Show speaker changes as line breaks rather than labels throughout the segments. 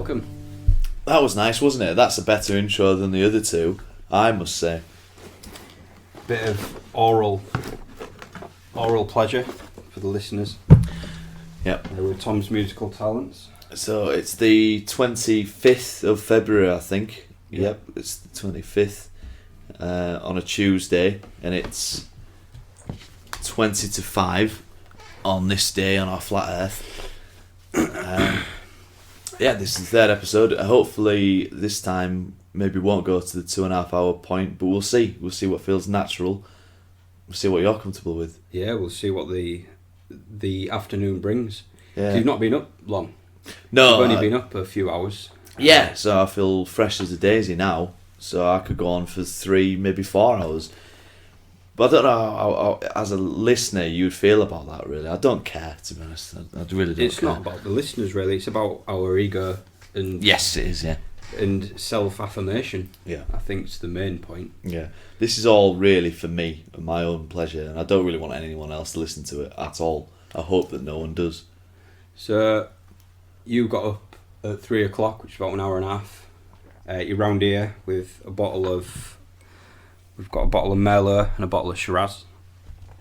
welcome.
That was nice, wasn't it? That's a better intro than the other two, I must say.
Bit of oral pleasure for the listeners.
Yep.
With Tom's musical talents.
So it's the 25th of February, I think. Yep, it's the 25th on a Tuesday, and it's 20 to 5 on this day on our flat Earth. This is the third episode. Hopefully this time maybe won't go to the 2.5 hour point, but we'll see. We'll see what feels natural. We'll see what you're comfortable with.
Yeah, we'll see what the afternoon brings.
Yeah.
You've not been up long.
No,
You've only been up a few hours.
Yeah, so I feel fresh as a daisy now. So I could go on for 3, maybe 4 hours. But I don't know how as a listener you'd feel about that, really. I don't care, to be honest. I really don't
It's
care.
not about the listeners, really. It's about our ego and
Yes, it is, yeah.
and self-affirmation.
Yeah.
I think it's the main point.
Yeah. This is all really for me and my own pleasure, and I don't really want anyone else to listen to it at all. I hope that no one does.
So, you got up at 3 o'clock, which is about an hour and a half. You're round here with we've got a bottle of Merlot and a bottle of Shiraz.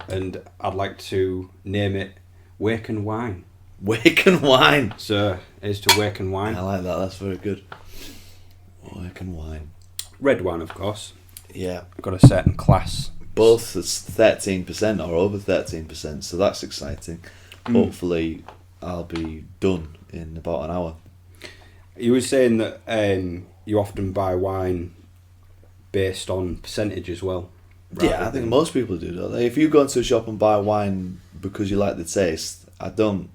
And I'd like to name it Wake and Wine.
Wake and Wine.
So, here's to Wake and Wine.
I like that, that's very good. Wake and Wine.
Red wine, of course.
Yeah.
Got a certain class.
Both it's 13% or over 13%, so that's exciting. Hopefully I'll be done in about an hour.
You were saying that you often buy wine based on percentage as well.
Yeah, I think most people do, don't they? If you go into a shop and buy wine because you like the taste, I don't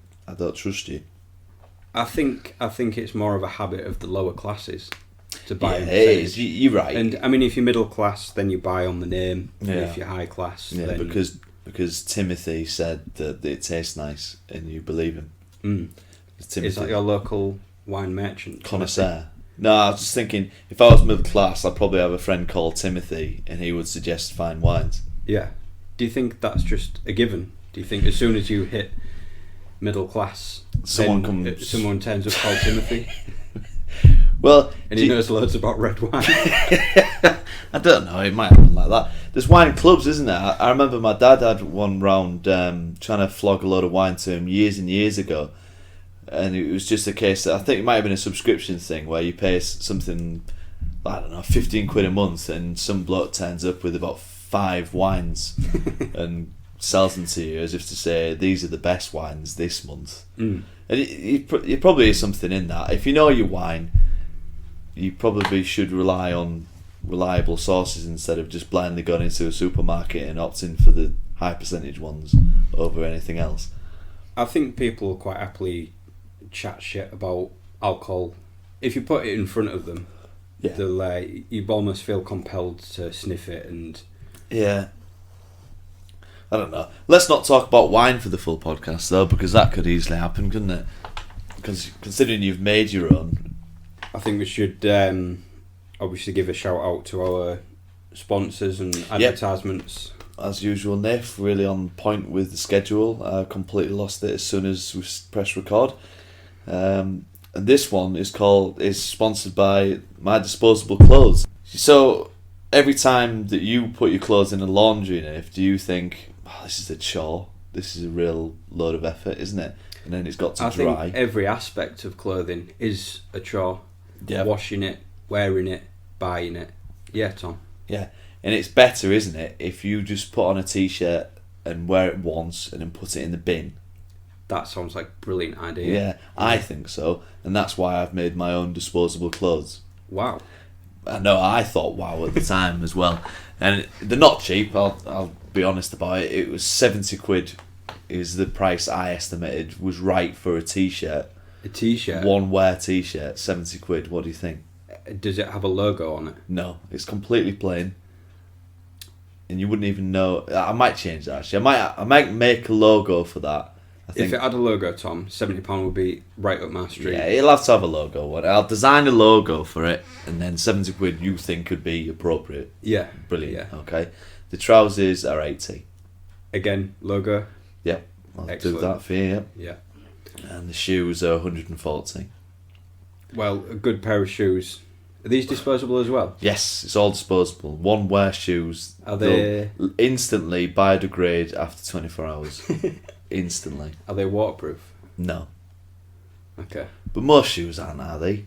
trust you.
I think it's more of a habit of the lower classes to buy.
Yeah, it is. You're right.
And I mean, if you're middle class, then you buy on the name.
Yeah.
And if you're high class,
Yeah,
then
because Timothy said that it tastes nice, and you believe him. Timothy,
Is that your local wine merchant?
connoisseur? No, I was just thinking, if I was middle class, I'd probably have a friend called Timothy, and he would suggest fine wines.
Yeah. Do you think that's just a given? Do you think as soon as you hit middle class, someone turns up called Timothy?
Well,
and he knows loads about red wine.
I don't know, it might happen like that. There's wine clubs, isn't there? I remember my dad had one round trying to flog a load of wine to him years and years ago, and it was just a case that I think it might have been a subscription thing where you pay something, I don't know, 15 quid a month, and some bloke turns up with about 5 wines and sells them to you as if to say, these are the best wines this month. And it probably is something in that. If you know your wine, you probably should rely on reliable sources instead of just blindly going into a supermarket and opting for the high percentage ones over anything else.
I think people quite happily chat shit about alcohol. If you put it in front of them, they'll you almost feel compelled to sniff it and...
Yeah. I don't know. Let's not talk about wine for the full podcast though, because that could easily happen, couldn't it? Because considering you've made your own...
I think we should obviously give a shout out to our sponsors and advertisements.
As usual, Nif, really on point with the schedule. I completely lost it as soon as we pressed record. And this one is sponsored by My Disposable Clothes. So every time that you put your clothes in a laundry, Nif, do you think, this is a chore, this is a real load of effort, isn't it? And then it's got to dry.
I think every aspect of clothing is a chore.
Yep.
Washing it, wearing it, buying it. Yeah, Tom.
Yeah, and it's better, isn't it, if you just put on a t-shirt and wear it once and then put it in the bin.
That sounds like a brilliant idea.
Yeah, I think so, and that's why I've made my own disposable clothes.
Wow.
I know, I thought wow at the time as well. And they're not cheap, I'll be honest about it. It was 70 quid is the price I estimated was right for a t-shirt.
A t-shirt?
One wear t-shirt, 70 quid. What do you think?
Does it have a logo on it?
No, it's completely plain. And you wouldn't even know. I might change that actually. I might make a logo for that. I think.
If it had a logo, Tom, £70 would be right up my street.
Yeah, it'll have to have a logo. I'll design a logo for it, and then 70 quid you think could be appropriate.
Yeah.
Brilliant.
Yeah.
Okay. The trousers are 80.
Again, logo.
Yep. I'll
Excellent.
do that for you. Yep.
Yeah.
And the shoes are 140.
Well, a good pair of shoes. Are these disposable as well?
Yes, it's all disposable. One wear shoes.
Are they
instantly biodegrade after 24 hours? Instantly.
Are they waterproof?
No.
Okay.
But most shoes aren't, are they?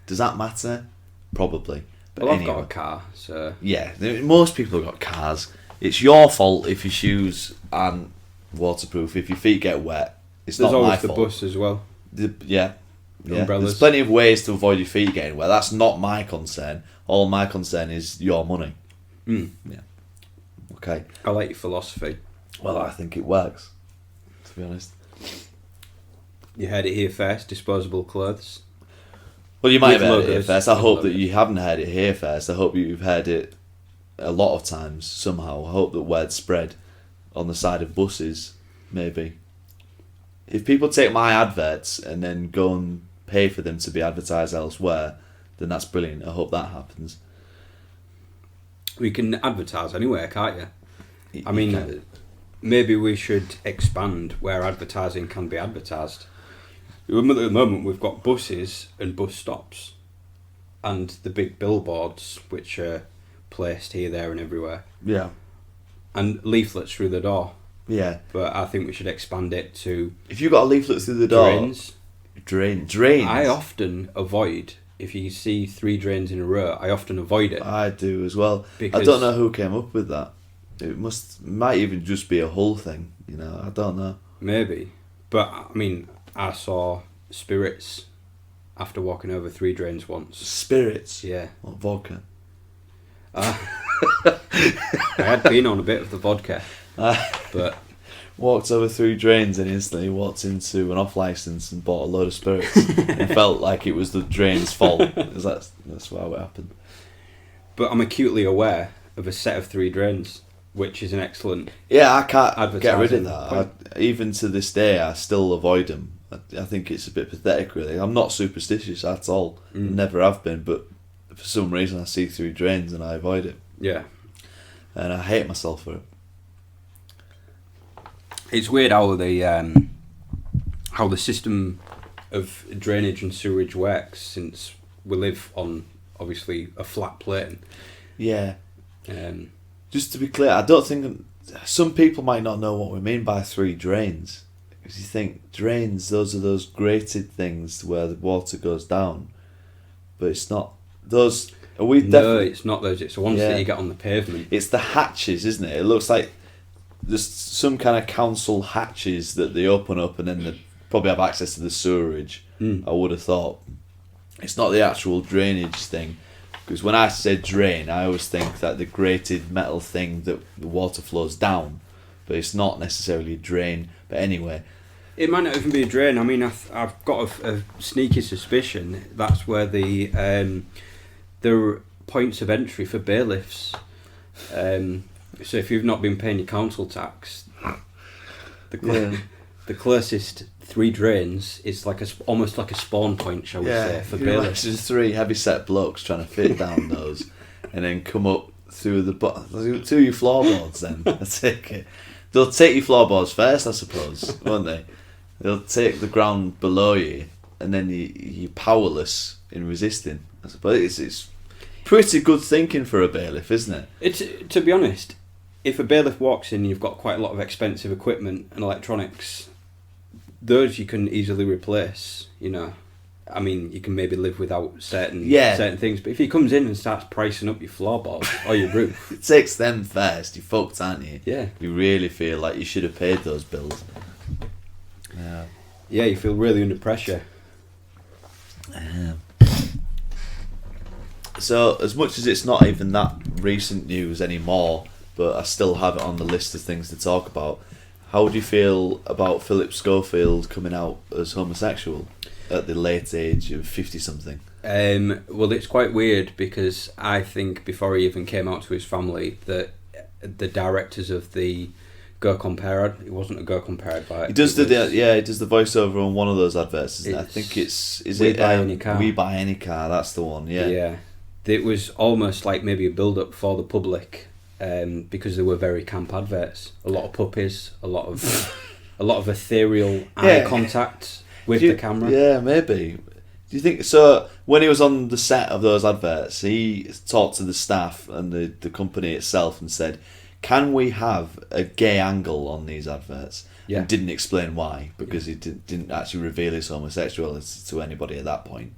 Does that matter? Probably. But
Well,
anyway.
I've got a car, so...
Yeah, most people have got cars. It's your fault if your shoes aren't waterproof. If your feet get wet, it's
There's
not my
always the
fault.
bus as well.
Yeah.
Umbrellas.
There's plenty of ways to avoid your feet getting wet. That's not my concern. All my concern is your money.
Mm.
Yeah. Okay.
I like your philosophy.
Well, I think it works, to be honest.
You heard it here first, disposable clothes.
Well, you might
With
have heard it here
logos.
first. I hope that you haven't heard it here first. I hope you've heard it a lot of times somehow. I hope that word spread on the side of buses, maybe. If people take my adverts and then go and pay for them to be advertised elsewhere, then that's brilliant. I hope that happens.
We can advertise anywhere, can't you? I
You
mean,
can.
maybe we should expand where advertising can be advertised. At the moment, we've got buses and bus stops, and the big billboards which are placed here, there, and everywhere,
Yeah.
and leaflets through the door.
Yeah.
But I think we should expand it to
If you got a leaflet through the door...
drains.
Drains?
I often avoid, if you see 3 drains in a row, I often avoid it.
I do as well.
Because
I don't know who came up with that. It might even just be a Hull thing, you know, I don't know.
Maybe. But, I mean, I saw spirits after walking over 3 drains once.
Spirits?
Yeah.
What, vodka?
I had been on a bit of the vodka, but
Walked over 3 drains and instantly walked into an off licence and bought a load of spirits and felt like it was the drain's fault. 'Cause that's how it happened.
but I'm acutely aware of a set of 3 drains, which is an excellent...
Yeah, I can't get rid
Advertising
of
point.
that. Even to this day, I still avoid them. I think it's a bit pathetic, really. I'm not superstitious at all. Never have been, but for some reason I see 3 drains and I avoid it.
Yeah.
And I hate myself for it.
It's weird how the system of drainage and sewerage works, since we live on, obviously, a flat plane.
Yeah.
Um,
Just to be clear, I don't think... Some people might not know what we mean by 3 drains. Because you think, drains, those are those grated things where the water goes down. But it's not... Those... Are we
no,
definitely...
it's not those. It's the ones
Yeah.
that you get on the pavement.
It's the hatches, isn't it? It looks like there's some kind of council hatches that they open up and then they probably have access to the sewerage. I would have thought. It's not the actual drainage thing. Because when I say drain, I always think that the grated metal thing that the water flows down. But it's not necessarily a drain. But anyway.
It might not even be a drain. I mean, I've got a sneaky suspicion that's where the are points of entry for bailiffs. So if you've not been paying your council tax, the closest 3 drains is like almost like a spawn point, shall we say, for bailiffs.
There's 3 heavy set blokes trying to fit down those and then come up through the to your floorboards then. I take it. They'll take your floorboards first, I suppose, won't they? They'll take the ground below you and then you're powerless in resisting. I suppose it's pretty good thinking for a bailiff, isn't it?
It's, to be honest, if a bailiff walks in and you've got quite a lot of expensive equipment and electronics, those you can easily replace, you know. I mean, you can maybe live without certain things, but if he comes in and starts pricing up your floorboards or your roof...
It takes them first, you're fucked, aren't you?
Yeah.
You really feel like you should have paid those bills. Yeah.
Yeah, you feel really under pressure.
So, as much as it's not even that recent news anymore, but I still have it on the list of things to talk about, how do you feel about Philip Schofield coming out as homosexual at the late age of 50-something?
Well, it's quite weird because I think before he even came out to his family that the directors of the Go Compare ad, it wasn't a Go Compare ad, but
He does he does the voiceover on one of those adverts, isn't it? I think is
We
it
Buy Any Car.
We Buy Any Car, that's the one, yeah.
Yeah. It was almost like maybe a build-up for the public, because they were very camp adverts. A lot of puppies, a lot of ethereal eye contact with the camera.
Yeah, maybe. Do you think so? When he was on the set of those adverts, he talked to the staff and the company itself and said, "Can we have a gay angle on these adverts?"
Yeah.
And didn't explain why, because he didn't actually reveal his homosexuality to anybody at that point.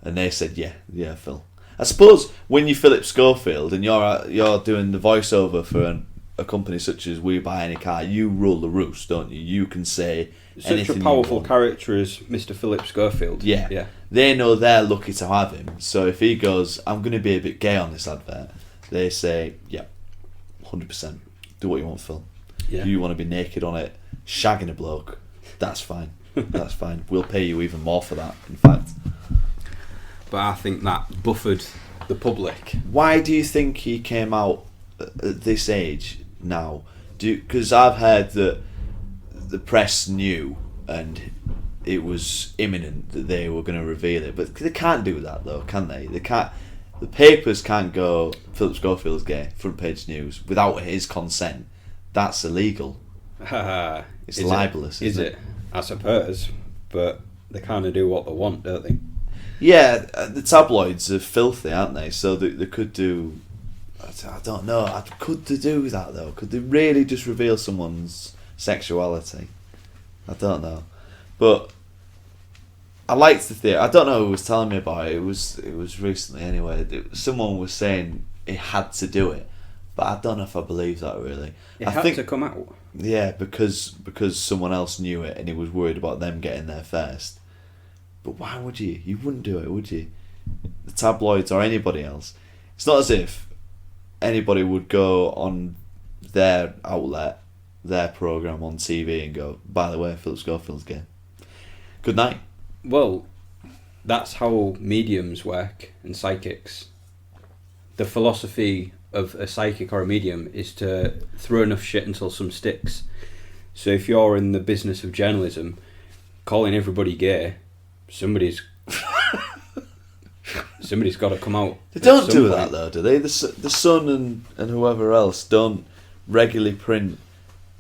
And they said, "Yeah, Phil." I suppose when you're Philip Schofield and you're doing the voiceover for a company such as We Buy Any Car, you rule the roost, don't you? You can say anything.
Such a powerful character as Mr. Philip Schofield.
Yeah. They know they're lucky to have him. So if he goes, "I'm going to be a bit gay on this advert," they say, "Yeah, 100%. Do what you want, Phil.
Yeah.
If you want to be naked on it, shagging a bloke, that's fine. That's fine. We'll pay you even more for that, in fact."
But I think that buffered the public.
Why do you think he came out at this age now? Because I've heard that the press knew and it was imminent that they were going to reveal it, but they can't do that though, can they? They can't. The papers can't go, "Philip Schofield's gay, front page news," without his consent. That's illegal. It's libelous.
Is it? I suppose, but they kind of do what they want, don't they?
Yeah, the tabloids are filthy, aren't they? So they could do. I don't know. Could they do that though? Could they really just reveal someone's sexuality? I don't know, but I liked the theory. I don't know who was telling me about it. It was recently anyway. Someone was saying he had to do it, but I don't know if I believe that really.
I think to come out.
Yeah, because someone else knew it and he was worried about them getting there first. But why would you? You wouldn't do it, would you? The tabloids or anybody else. It's not as if anybody would go on their outlet, their programme on TV and go, "By the way, Philip Schofield's gay. Good night."
Well, that's how mediums work and psychics. The philosophy of a psychic or a medium is to throw enough shit until some sticks. So if you're in the business of journalism, calling everybody gay, somebody's got to come out.
They don't do that though, do they? The Sun and whoever else don't regularly print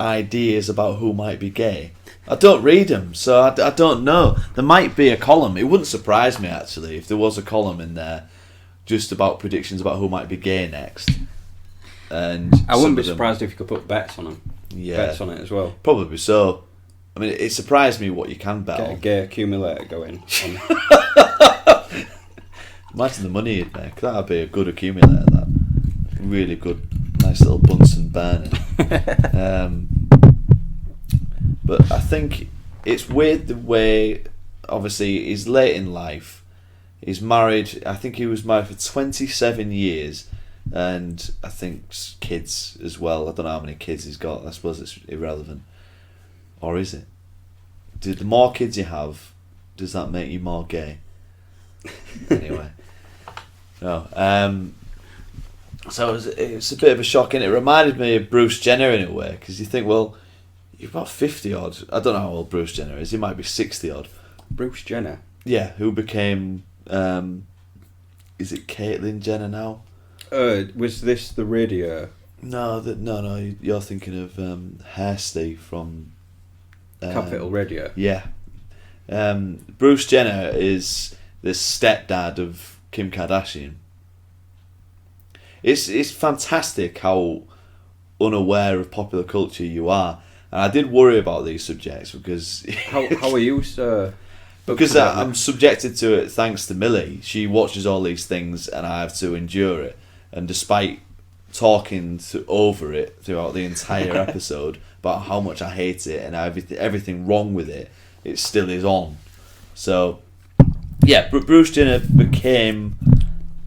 ideas about who might be gay. I don't read them, so I don't know. There might be a column. It wouldn't surprise me actually if there was a column in there just about predictions about who might be gay next. And
I wouldn't be surprised if you could put bets on them.
Yeah,
bets on it as well.
Probably so. I mean, it surprised me what you can bet
Get
on.
a gay accumulator going.
Imagine the money you'd make. That'd be a good accumulator. That really good, nice little Bunsen burner. But I think it's weird the way. Obviously, he's late in life. He's married. I think he was married for 27 years, and I think kids as well. I don't know how many kids he's got. I suppose it's irrelevant. Or is it? The more kids you have, does that make you more gay? Anyway. No. So it's a bit of a shock, and it reminded me of Bruce Jenner in a way, because you think, well, you're about 50 odd. I don't know how old Bruce Jenner is. He might be 60 odd.
Bruce Jenner?
Yeah, who became... is it Caitlyn Jenner now?
Was this the radio?
No, you're thinking of Hairsty from...
Capital Radio?
Yeah. Bruce Jenner is the stepdad of Kim Kardashian. It's fantastic how unaware of popular culture you are. And I did worry about these subjects because...
How are you, sir?
Because I'm subjected to it thanks to Millie. She watches all these things and I have to endure it. And despite talking over it throughout the entire episode about how much I hate it and everything wrong with it, it still is on. So, yeah, Bruce Jenner became...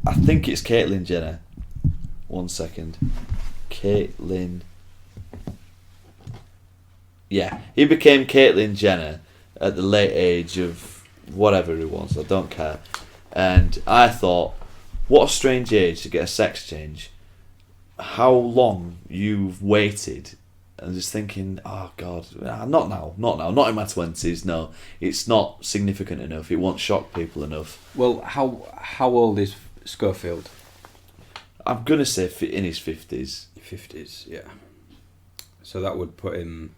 I think it's Caitlyn Jenner. 1 second. Caitlyn... Yeah, he became Caitlyn Jenner at the late age of whatever he was. I don't care. And I thought, what a strange age to get a sex change. How long you've waited. And just thinking, oh God, not now, not in my 20s, no. It's not significant enough. It won't shock people enough.
Well, how old is Schofield?
I'm going to say in his 50s.
50s, yeah. So that would put him...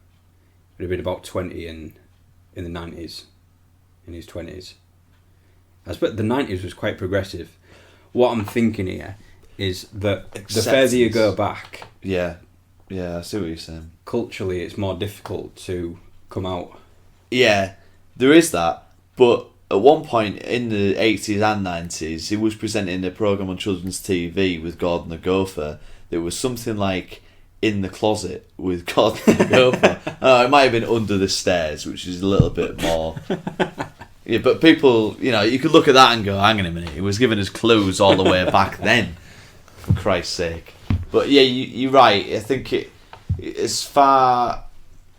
Would have been about 20 in the 90s, in his 20s. I suppose the 90s was quite progressive. What I'm thinking here is that the further you go back...
Yeah, I see what you're saying.
Culturally, it's more difficult to come out.
Yeah, there is that, but at one point in the 80s and 90s, he was presenting a programme on children's TV with Gordon the Gopher. There was something like In the Closet with Gordon the Gopher. It might have been Under the Stairs, which is a little bit more... Yeah, but people, you could look at that and go, hang on a minute, he was giving us clues all the way back then, for Christ's sake. But yeah, you're right. I think as far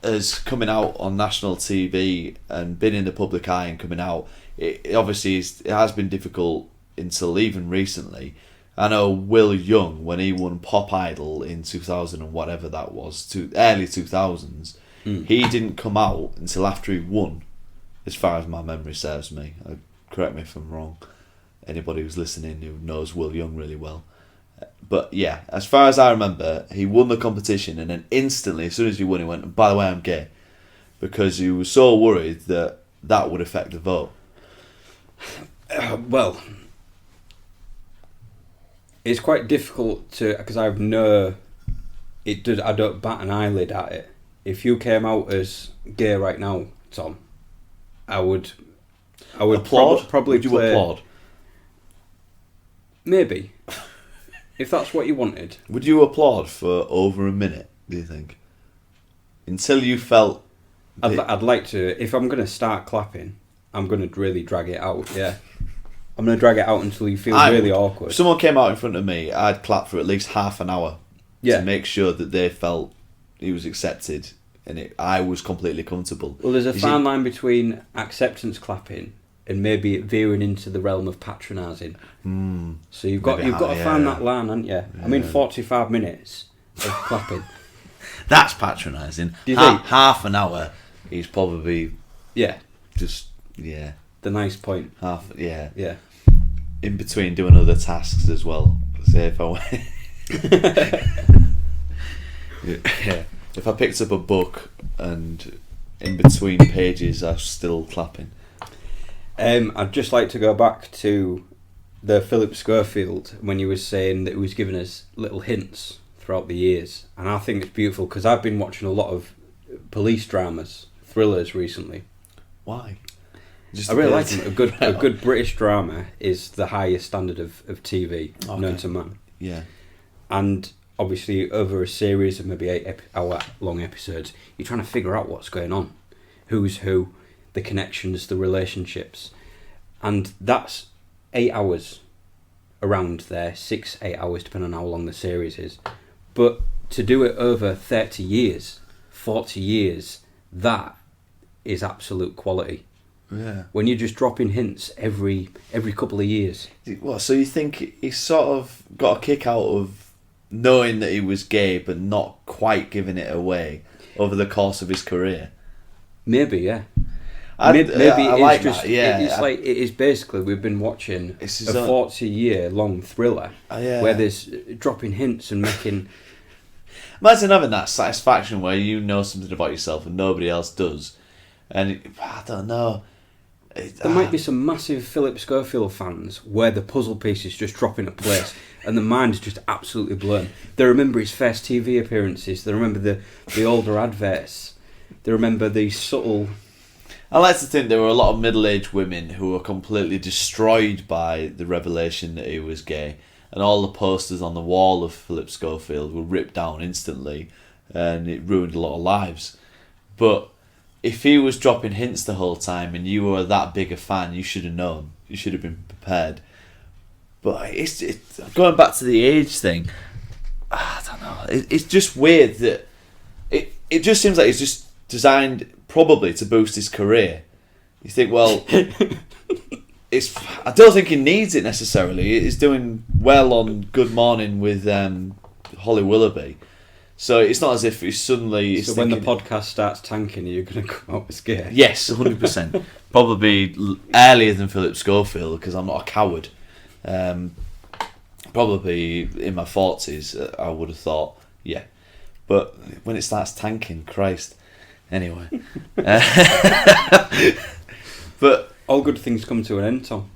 as coming out on national TV and being in the public eye and coming out, it obviously it has been difficult until even recently. I know Will Young, when he won Pop Idol in 2000 and whatever that was, early 2000s, he didn't come out until after he won, as far as my memory serves me. Correct me if I'm wrong. Anybody who's listening who knows Will Young really well. But yeah, as far as I remember, he won the competition and then instantly, as soon as he won, he went, by the way, I'm gay. Because he was so worried that that would affect the vote.
Well, it's quite difficult to... Because I don't bat an eyelid at it. If you came out as gay right now, Tom, I would
applaud?
Probably
would you applaud?
Maybe. If that's what you wanted.
Would you applaud for over a minute, do you think? Until you felt...
I'd like to... If I'm going to start clapping, I'm going to really drag it out, yeah. I'm going to drag it out until you feel really awkward.
If someone came out in front of me, I'd clap for at least half an hour to make sure that they felt he was accepted and I was completely comfortable.
Well, there's a fine line between acceptance clapping and maybe it veering into the realm of patronising. So you've got to find that line, haven't you? Yeah. I mean, 45 minutes of clapping.
That's patronising.
Do you think?
Half an hour is probably...
Yeah.
Just, yeah.
The nice point.
Yeah.
Yeah.
In between doing other tasks as well. Say if I went... Yeah. If I picked up a book and in between pages I was still clapping.
I'd just like to go back to the Philip Schofield when you were saying that he was giving us little hints throughout the years, and I think it's beautiful because I've been watching a lot of police dramas, thrillers recently.
Why?
I really like them. A good British drama is the highest standard of TV known to man.
Yeah.
And obviously over a series of maybe 8-hour long episodes, you're trying to figure out what's going on, who's who, the connections, the relationships, and that's 8 hours around there, 6-8 hours depending on how long the series is. But to do it over 30 years, 40 years, that is absolute quality.
Yeah.
When you're just dropping hints every couple of years.
What? So you think he sort of got a kick out of knowing that he was gay, but not quite giving it away over the course of his career?
Maybe, yeah.
Maybe
I
it's like
just,
that. Yeah,
it is basically we've been watching a 40-year long thriller where there's dropping hints and making.
Imagine having that satisfaction where you know something about yourself and nobody else does, and I don't know.
There might be some massive Philip Schofield fans where the puzzle pieces just drop into place and the mind is just absolutely blown. They remember his first TV appearances. They remember the older adverts. They remember the subtle...
I like to think there were a lot of middle-aged women who were completely destroyed by the revelation that he was gay, and all the posters on the wall of Philip Schofield were ripped down instantly, and it ruined a lot of lives. But if he was dropping hints the whole time and you were that big a fan, you should have known. You should have been prepared. But it's going back to the age thing, I don't know. It's just weird that it just seems like it's just designed probably to boost his career. You think, well, I don't think he needs it necessarily. He's doing well on Good Morning with Holly Willoughby. So it's not as if he's suddenly...
So when the podcast starts tanking, you're going to come up with gay?
Yes, 100%. Probably earlier than Philip Schofield, because I'm not a coward. Probably in my 40s, I would have thought, yeah. But when it starts tanking, Christ. Anyway. But
all good things come to an end, Tom.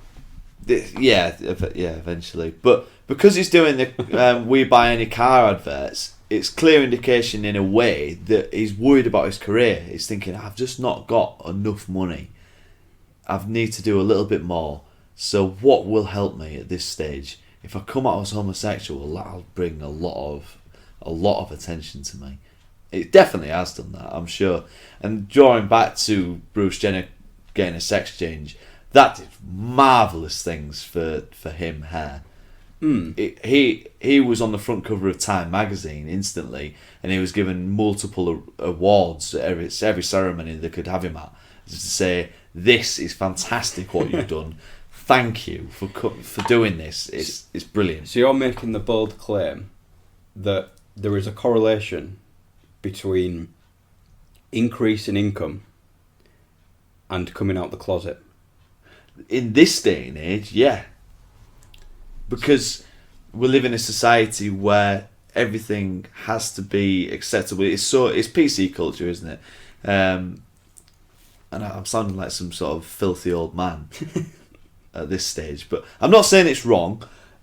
Eventually. But because he's doing the We Buy Any Car adverts, it's clear indication in a way that he's worried about his career. He's thinking, I've just not got enough money. I need to do a little bit more. So what will help me at this stage? If I come out as homosexual, that'll bring a lot of attention to me. It definitely has done that, I'm sure. And drawing back to Bruce Jenner getting a sex change, that did marvellous things for him here. He was on the front cover of Time magazine instantly, and he was given multiple awards at every ceremony they could have him at, just to say, this is fantastic what you've done. Thank you for doing this. It's brilliant.
So you're making the bold claim that there is a correlation between increase in income and coming out the closet?
In this day and age, yeah. Because we live in a society where everything has to be acceptable. It's PC culture, isn't it? And I'm sounding like some sort of filthy old man at this stage, but I'm not saying it's wrong.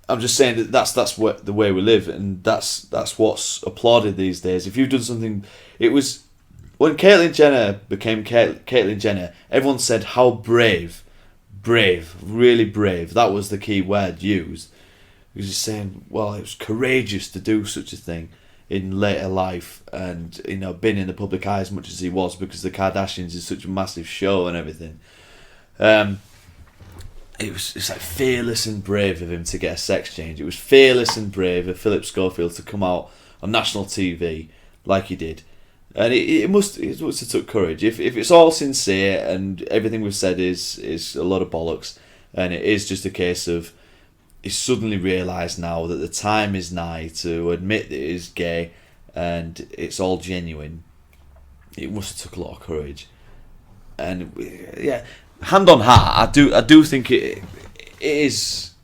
I'm just saying that that's what the way we live, and that's what's applauded these days. If you've done something, it was when Caitlyn Jenner became Caitlyn Jenner. Everyone said how brave, really brave. That was the key word used. He was just saying, well, it was courageous to do such a thing in later life, and been in the public eye as much as he was, because the Kardashians is such a massive show and everything. It's like fearless and brave of him to get a sex change. It was fearless and brave of Philip Schofield to come out on national TV like he did, and it must have took courage. If it's all sincere and everything we've said is a lot of bollocks, and it is just a case of he's suddenly realised now that the time is nigh to admit that he's gay and it's all genuine. It must have took a lot of courage, and yeah. Hand on heart, I do think it's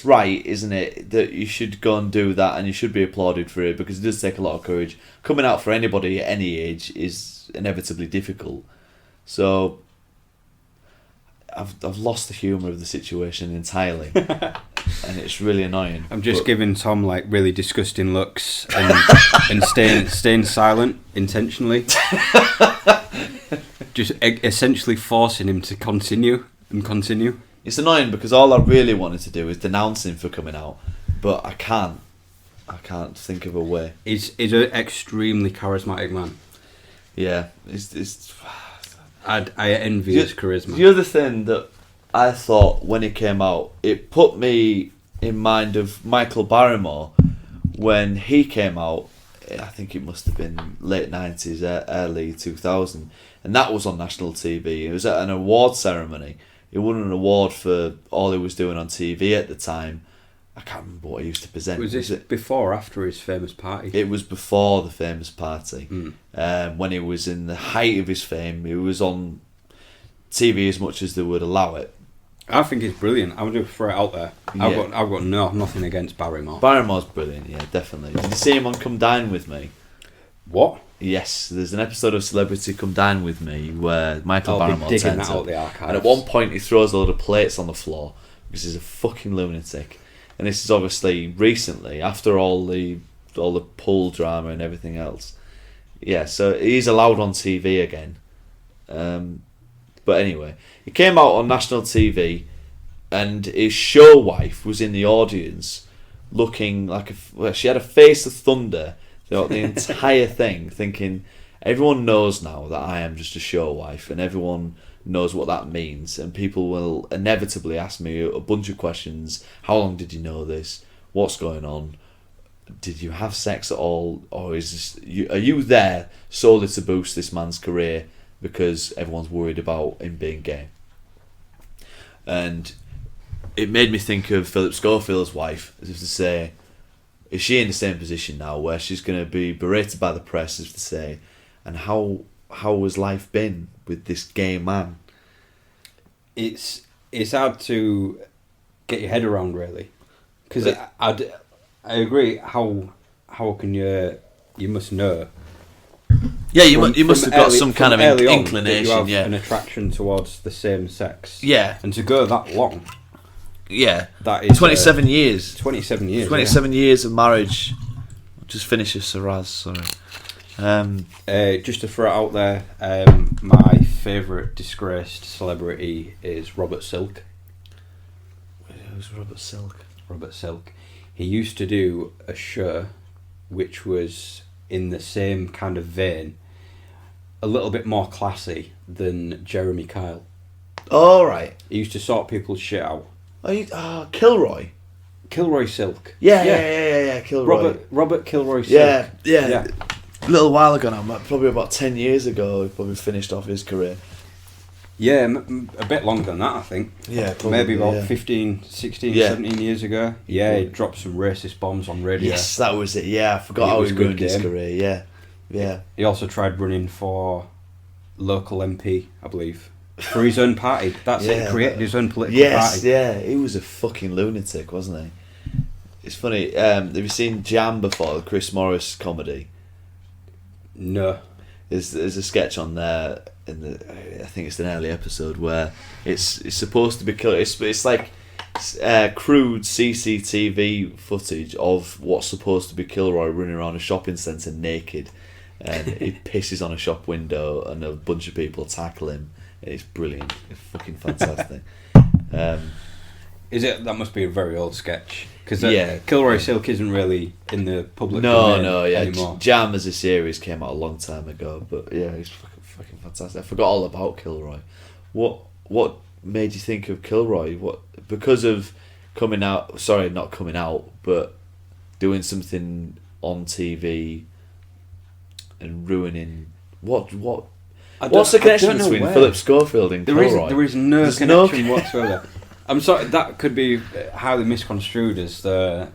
right, isn't it, that you should go and do that, and you should be applauded for it, because it does take a lot of courage. Coming out for anybody at any age is inevitably difficult. So I've lost the humour of the situation entirely, and it's really annoying.
I'm just giving Tom like really disgusting looks and staying silent intentionally. Just essentially forcing him to continue.
It's annoying because all I really wanted to do is denounce him for coming out, but I can't think of a way.
He's an extremely charismatic man.
Yeah,
I envy his charisma.
The other thing that I thought when it came out, it put me in mind of Michael Barrymore when he came out. I think it must have been late 90s, early 2000, and that was on national TV. It was at an award ceremony. He won an award for all he was doing on TV at the time. I can't remember what he used to present.
Was this before or after his famous party?
It was before the famous party. When he was in the height of his fame, he was on TV as much as they would allow it.
I think he's brilliant. I would just throw it out there. Yeah. I've got nothing against Barrymore.
Barrymore's brilliant, yeah, definitely. Did you see him on Come Dine With Me?
What?
Yes, there's an episode of Celebrity Come Dine With Me where Michael Barrymore turns up,
the archives.
and at one point he throws a load of plates on the floor because he's a fucking lunatic. And this is obviously recently, after all the pool drama and everything else. Yeah, so he's allowed on TV again. But anyway, he came out on national TV, and his show wife was in the audience, looking like she had a face of thunder throughout the entire thing, thinking, everyone knows now that I am just a show wife, and everyone knows what that means, and people will inevitably ask me a bunch of questions. How long did you know this? What's going on? Did you have sex at all? Or are you there solely to boost this man's career because everyone's worried about him being gay? And it made me think of Philip Schofield's wife, as if to say, is she in the same position now where she's going to be berated by the press, as if to say, and how has life been with this gay man?
It's hard to get your head around, really, because I agree. How can you must know?
Yeah, you must have got some kind of inclination.
You have
yeah,
an attraction towards the same sex.
Yeah,
and to go that long,
Yeah.
That is
27 years.
27 years.
27 years of marriage. Just finish with Shiraz, sorry.
Just to throw it out there, my favourite disgraced celebrity is Robert Silk.
Who's Robert Silk?
Robert Silk. He used to do a show which was in the same kind of vein, a little bit more classy than Jeremy Kyle.
Oh, right.
He used to sort people's shit out.
Kilroy.
Kilroy Silk.
Yeah, Kilroy.
Robert Kilroy Silk.
Yeah. A little while ago now, probably about 10 years ago, he probably finished off his career.
Yeah, a bit longer than that, I think.
Yeah, probably,
maybe about 15, 16, 17 years ago. Yeah, he dropped some racist bombs on radio.
Yes, that was it. Yeah, I forgot how he ruined his career. Yeah.
He also tried running for local MP, I believe, for his own party. That's it. He created his own political party.
Yeah. He was a fucking lunatic, wasn't he? It's funny. Have you seen Jam before? The Chris Morris comedy.
No.
There's a sketch on there I think it's an early episode where it's supposed to be it's like crude CCTV footage of what's supposed to be Kilroy running around a shopping centre naked, and he pisses on a shop window and a bunch of people tackle him. It's brilliant. It's fucking fantastic.
Is it? That must be a very old sketch. Because Kilroy Silk isn't really in the public
domain
anymore.
Jam as a series came out a long time ago, but yeah, he's fucking fantastic. I forgot all about Kilroy. What made you think of Kilroy? Because of coming out? Sorry, not coming out, but doing something on TV and ruining what's the connection between Philip Schofield and Kilroy?
There is no connection whatsoever. I'm sorry, that could be highly misconstrued as the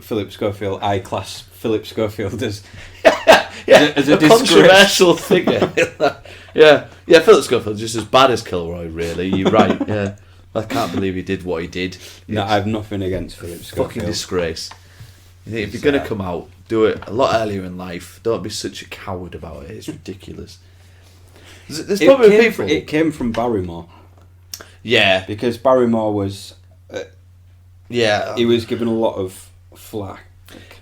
Philip Schofield, I-class Philip Schofield as a
controversial figure. yeah, Philip Schofield's just as bad as Kilroy, really. You're right, yeah. I can't believe he did what he did.
No, I have nothing against Philip Schofield.
Fucking disgrace. If you're going to come out, do it a lot earlier in life. Don't be such a coward about it. It's ridiculous. There's probably people...
It came from Barrymore.
Yeah.
Because Barrymore was...
he
was given a lot of flack.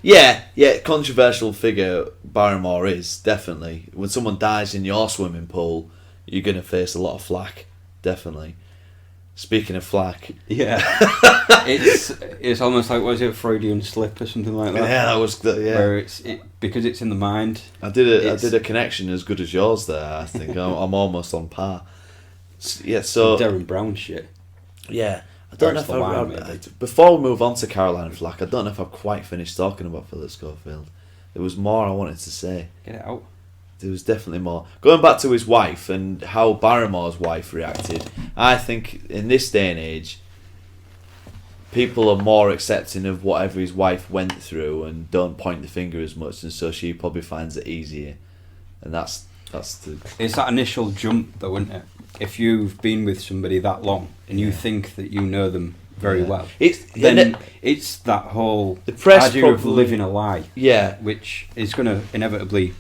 Yeah, controversial figure Barrymore is, definitely. When someone dies in your swimming pool, you're going to face a lot of flack, definitely. Speaking of flack...
Yeah. it's almost like, was it a Freudian slip or something like that?
Yeah, that was...
Where because it's in the mind.
I did a connection as good as yours there, I think. I'm almost on par. Yeah, so...
Derren Brown shit.
Yeah. I don't know if before we move on to Caroline Flack, I don't know if I've quite finished talking about Philip Schofield. There was more I wanted to say.
Get it out.
There was definitely more. Going back to his wife and how Barrymore's wife reacted, I think in this day and age, people are more accepting of whatever his wife went through and don't point the finger as much, and so she probably finds it easier. And that's the...
It's that initial jump though, isn't it? If you've been with somebody that long and you think that you know them very well, it's that whole idea of living a lie, which is going to inevitably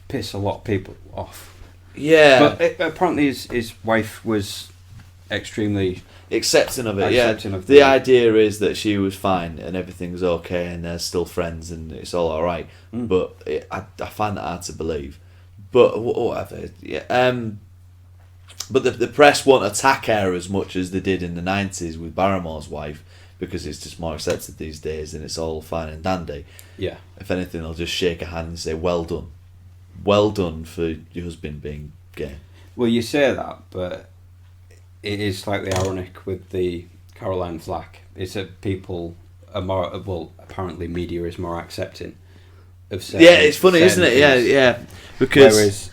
piss a lot of people off.
Yeah,
but apparently his wife was extremely
accepting of it. The idea is that she was fine and everything's okay and they're still friends and it's all alright. But I find that hard to believe. But whatever. Yeah. But the press won't attack her as much as they did in the 90s with Barrymore's wife, because it's just more accepted these days and it's all fine and dandy. Yeah. If anything, they'll just shake a hand and say, well done. Well done for your husband being gay.
Well, you say that, but it is slightly ironic with the Caroline Flack. It's that people are more, apparently media is more accepting of certain... Yeah,
it's funny, isn't it? Yeah. Because...
Whereas...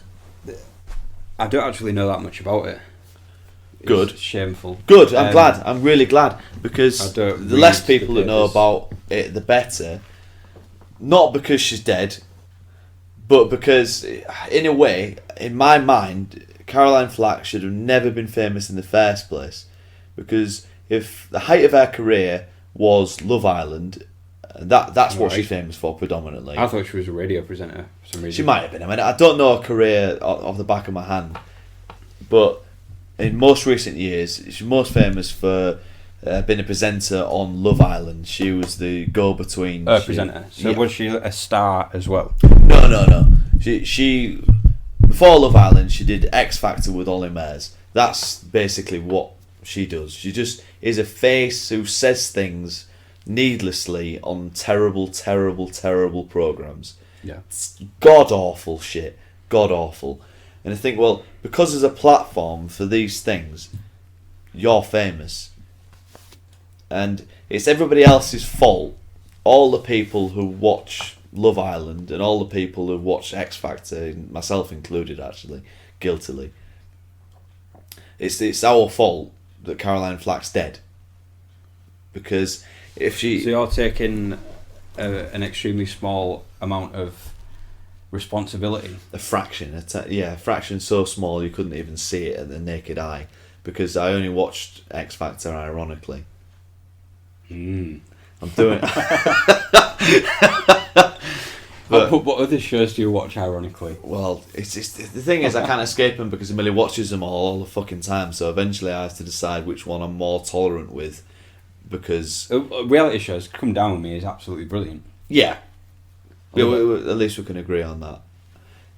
I don't actually know that much about it.
Good.
It's shameful.
Good, I'm glad. I'm really glad. Because the less people that know about it, the better. Not because she's dead, but because, in a way, in my mind, Caroline Flack should have never been famous in the first place. Because if the height of her career was Love Island... That's what she's famous for predominantly.
I thought she was a radio presenter for some reason.
She might have been. I mean, I don't know her career off the back of my hand, but in most recent years, she's most famous for been a presenter on Love Island. She was the go-between.
Presenter. So
yeah.
was she a star as well?
No. She before Love Island, she did X Factor with Ollie Mayers. That's basically what she does. She just is a face who says things needlessly on terrible programs.
Yeah.
It's god awful shit. God awful. And I think, well, because there's a platform for these things, you're famous. And it's everybody else's fault. All the people who watch Love Island and all the people who watch X Factor, myself included actually, guiltily. It's our fault that Caroline Flack's dead. Because if she...
So you're taking an extremely small amount of responsibility?
A fraction. A fraction so small you couldn't even see it at the naked eye. Because I only watched X Factor ironically. I'm doing...
But what other shows do you watch ironically?
Well, it's the thing is I can't escape them because Millie watches them all the fucking time. So eventually I have to decide which one I'm more tolerant with, because
reality shows Come Down With Me is absolutely brilliant.
Yeah, at least we can agree on that.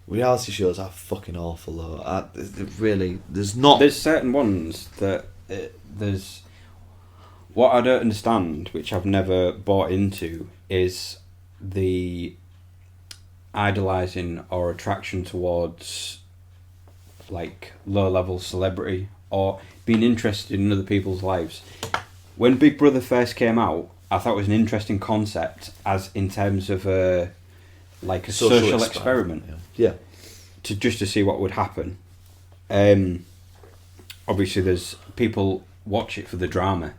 Reality shows are fucking awful though. Really, there's
certain ones that there's. What I don't understand, which I've never bought into, is the idolising or attraction towards like low level celebrity or being interested in other people's lives. When Big Brother first came out, I thought it was an interesting concept as in terms of a social experiment.
Yeah.
To see what would happen. Obviously there's people watch it for the drama.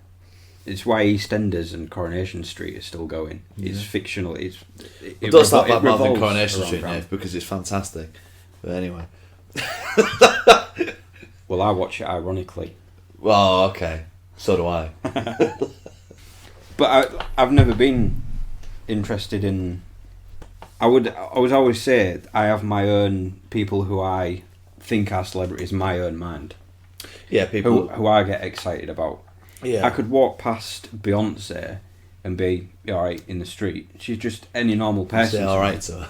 It's why EastEnders and Coronation Street is still going. Yeah. It's fictional.
Don't start that more than Coronation Street, Dave, because it's fantastic. But anyway.
Well, I watch it ironically.
Well, okay. So do I.
But I've never been interested in... I would always say I have my own people who I think are celebrities in my own mind.
Yeah, people...
Who I get excited about.
Yeah.
I could walk past Beyonce and be alright in the street. She's just any normal person.
Alright, so.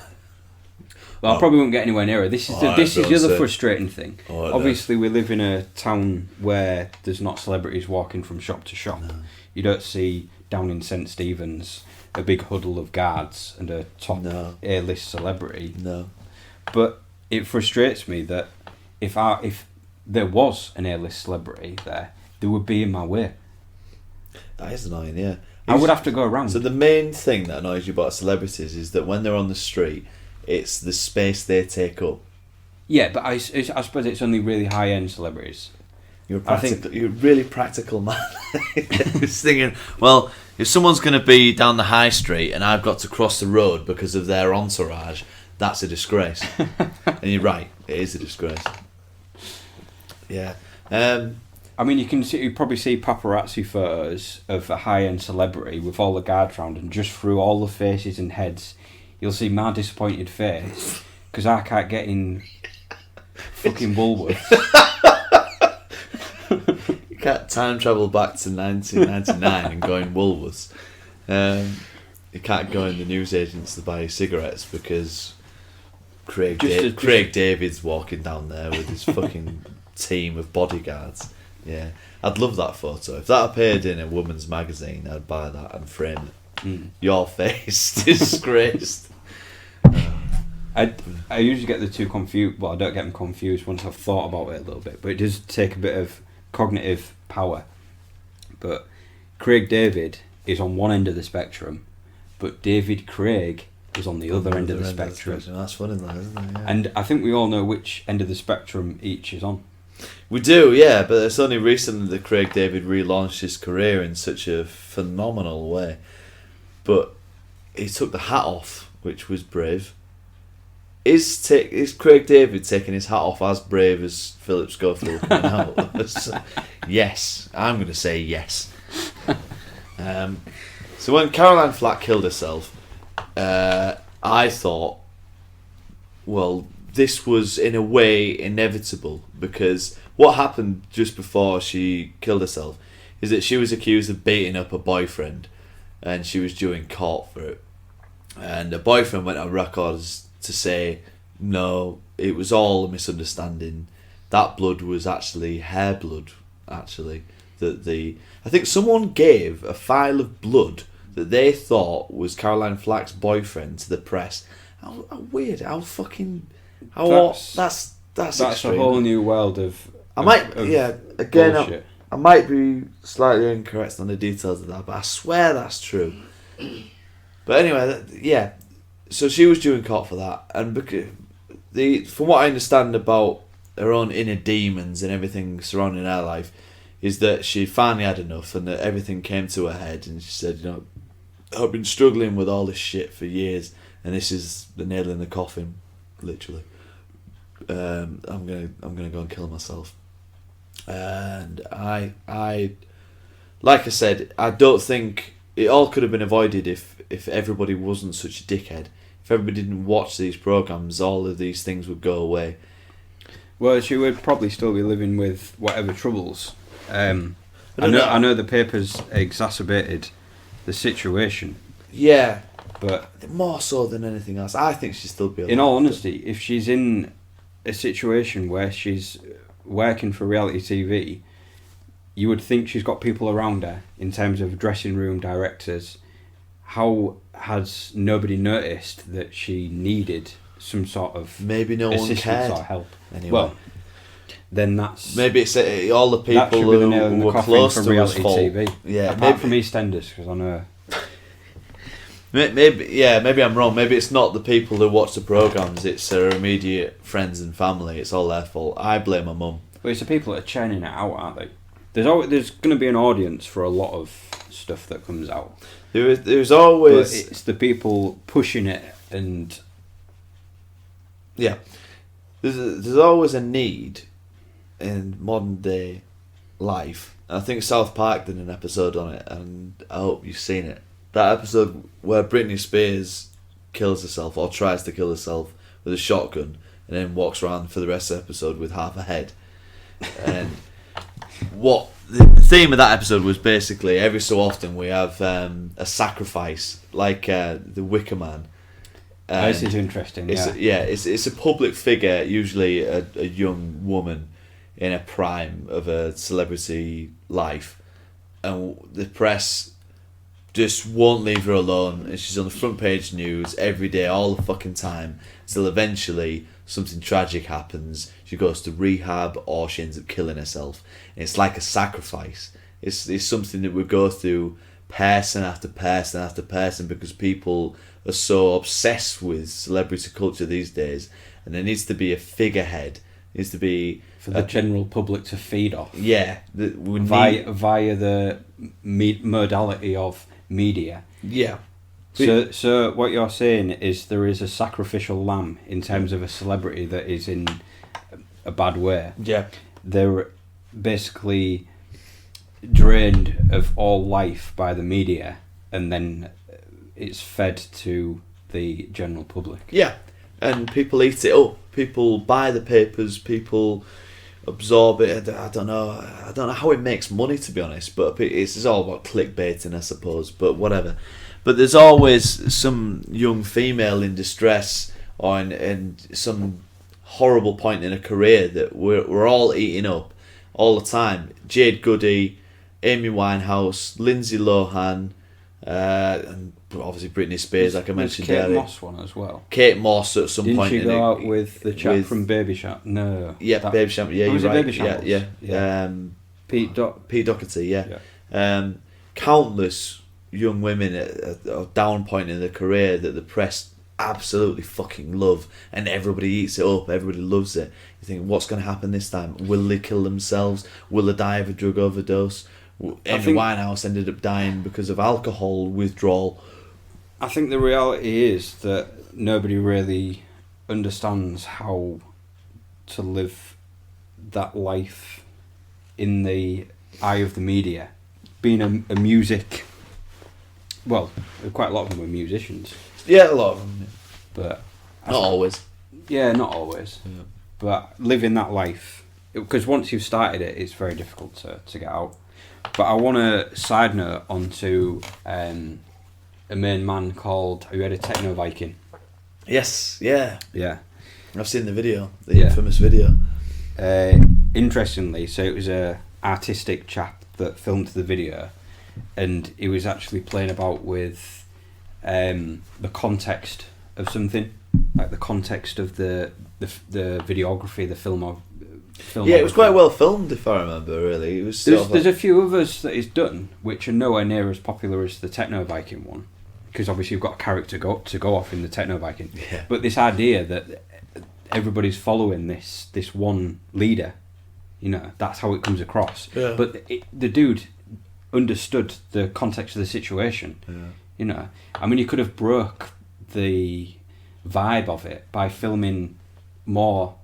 Well, I probably won't get anywhere near her. This is the other frustrating thing. Obviously, we live in a town where there's not celebrities walking from shop to shop. No. You don't see down in St Stephen's a big huddle of guards and a top A-list celebrity.
No.
But it frustrates me that if there was an A-list celebrity there, they would be in my way.
That is annoying, yeah.
I would have to go around.
So the main thing that annoys you about celebrities is that when they're on the street, it's the space they take up.
Yeah, but I suppose it's only really high-end celebrities.
You're a really practical man. Just thinking, well, if someone's going to be down the high street and I've got to cross the road because of their entourage, that's a disgrace. And you're right, it is a disgrace. Yeah.
I mean, you probably see paparazzi photos of a high-end celebrity with all the guards around, and just through all the faces and heads, you'll see my disappointed face because I can't get in fucking Woolworths.
You can't time travel back to 1999 and go in Woolworths. You can't go in the newsagents to buy cigarettes because Craig David's walking down there with his fucking team of bodyguards. Yeah, I'd love that photo. If that appeared in a woman's magazine, I'd buy that and frame it. Your face, disgraced.
I usually get the two confused. Well, I don't get them confused once I've thought about it a little bit, but it does take a bit of cognitive power. But Craig David is on one end of the spectrum, but David Craig is on the other end of the spectrum.
That's funny, though, isn't it? Yeah.
And I think we all know which end of the spectrum each is on.
We do, yeah, but it's only recently that Craig David relaunched his career in such a phenomenal way. But he took the hat off, which was brave. Is Craig David taking his hat off as brave as Philip Schofield coming out? Yes, I'm going to say yes. So when Caroline Flack killed herself, I thought, well, this was in a way inevitable, because what happened just before she killed herself is that she was accused of beating up her boyfriend, and she was due in court for it. And her boyfriend went on record to say, no, it was all a misunderstanding. That blood was actually her blood, actually. I think someone gave a file of blood that they thought was Caroline Flack's boyfriend to the press. How weird, that's
a whole new world of
I might
bullshit.
I might be slightly incorrect on the details of that, but I swear that's true. But anyway, so she was due in court for that, and from what I understand about her own inner demons and everything surrounding her life, is that she finally had enough and that everything came to her head, and she said, I've been struggling with all this shit for years, and this is the nail in the coffin, literally. I'm gonna go and kill myself. And I like I said, I don't think it all could have been avoided if everybody wasn't such a dickhead. If everybody didn't watch these programs, all of these things would go away.
Well, she would probably still be living with whatever troubles. I know the papers exacerbated the situation.
Yeah,
but
more so than anything else, I think she'd still be alive.
In all honesty, if she's in a situation where she's working for reality TV, you would think she's got people around her in terms of dressing room directors. How has nobody noticed that she needed some sort of
maybe no one cared
or help?
Anyway.
Well, then that's
maybe it's all the people who were close to reality TV. Yeah,
apart from EastEnders, because I know.
Maybe I'm wrong. Maybe it's not the people who watch the programmes, it's her immediate friends and family. It's all their fault. I blame my mum.
Well, it's the people that are churning it out, aren't they? There's going to be an audience for a lot of stuff that comes out.
There's always...
But it's the people pushing it and...
Yeah. There's always a need in modern day life. I think South Park did an episode on it, and I hope you've seen it. That episode where Britney Spears kills herself or tries to kill herself with a shotgun and then walks around for the rest of the episode with half a head. And what the theme of that episode was basically every so often we have a sacrifice, like the Wicker Man.
This is interesting.
It's a public figure, usually a young woman in a prime of a celebrity life, and the press just won't leave her alone, and she's on the front page news every day, all the fucking time, till eventually something tragic happens. She goes to rehab or she ends up killing herself. And it's like a sacrifice. It's something that we go through person after person after person, because people are so obsessed with celebrity culture these days, and there needs to be a figurehead. There needs to be
for the general public to feed off.
Yeah,
via the modality of media.
Yeah.
So what you're saying is there is a sacrificial lamb in terms of a celebrity that is in a bad way.
Yeah.
They're basically drained of all life by the media, and then it's fed to the general public.
Yeah, and people eat it up. People buy the papers. People absorb it. I don't know how it makes money, to be honest. But it's all about clickbaiting, I suppose. But whatever. But there's always some young female in distress or in some horrible point in a career that we're all eating up all the time. Jade Goody, Amy Winehouse, Lindsay Lohan, and obviously Britney Spears, like I mentioned earlier.
Kate Moss one as well.
Kate Moss at some point.
Didn't she go out with the chap from Baby Shark? No.
Yeah, Baby Shark. Yeah, you're right.
Baby Shark
Yeah.
Pete
Doherty. Yeah. Countless young women at a down point in their career that the press absolutely fucking love, and everybody eats it up. Everybody loves it. You think, what's going to happen this time? Will they kill themselves? Will they die of a drug overdose? Amy Winehouse ended up dying because of alcohol withdrawal.
I think the reality is that nobody really understands how to live that life in the eye of the media. Being a music... Well, quite a lot of them were musicians.
Yeah, a lot of them.
But
not always.
Yeah, not always. Yeah. But living that life... Because once you've started it, it's very difficult to get out. But I want to side note onto a main man called. Have you heard of Techno Viking?
Yes, yeah.
Yeah.
I've seen the video, the infamous video.
Interestingly, so it was a artistic chap that filmed the video, and he was actually playing about with the context of something, like the context of the videography, the film.
Yeah, it was quite well filmed, if I remember. Really, it was.
There's a few others that he's done which are nowhere near as popular as the Techno Viking one, because obviously you've got a character to go off in the Techno Viking.
Yeah.
But this idea that everybody's following this one leader, that's how it comes across.
Yeah.
But the dude understood the context of the situation.
Yeah.
I mean, you could have broke the vibe of it by filming more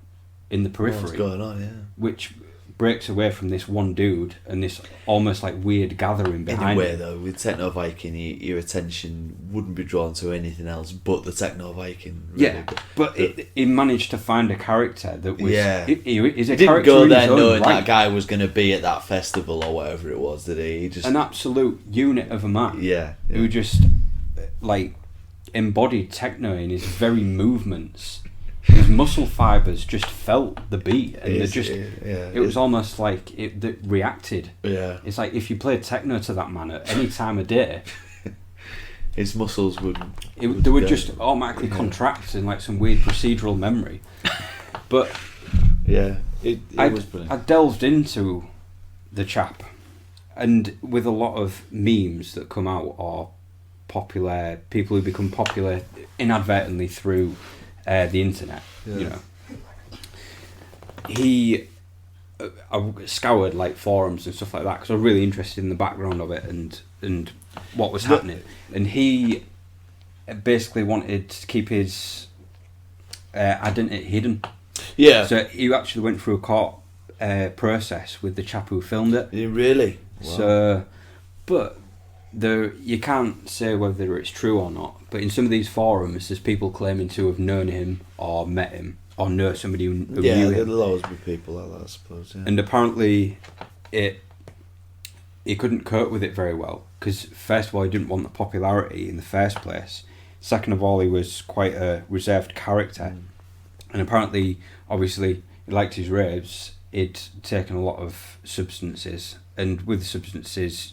in the periphery.
What's going on? Yeah.
Which breaks away from this one dude and this almost like weird gathering behind
Anyway,
it.
though, with Techno Viking, your attention wouldn't be drawn to anything else but the Techno Viking. Really.
Yeah, but he managed to find a character that was.
Yeah.
He is a
He didn't
character
go
in
there
his own
knowing
right.
that guy was going to be at that festival or whatever it was, did he? He just
An absolute unit of a man.
yeah.
Who just like embodied techno in his very movements. His muscle fibers just felt the beat, and it was almost like it reacted.
Yeah,
it's like if you played techno to that man at any time of day,
his muscles would
just automatically contract in like some weird procedural memory. But
yeah, it was brilliant.
I delved into the chap, and with a lot of memes that come out or popular people who become popular inadvertently through the internet, I scoured like forums and stuff like that because I was really interested in the background of it and what was happening. And he basically wanted to keep his identity hidden.
Yeah.
So he actually went through a court process with the chap who filmed it.
Yeah, really? Wow.
So, but you can't say whether it's true or not, but in some of these forums there's people claiming to have known him or met him or know somebody who knew him.
There'll always be people like that, I suppose. Yeah.
And apparently he couldn't cope with it very well because first of all he didn't want the popularity in the first place, second of all he was quite a reserved character, and apparently obviously he liked his raves, he'd taken a lot of substances, and with substances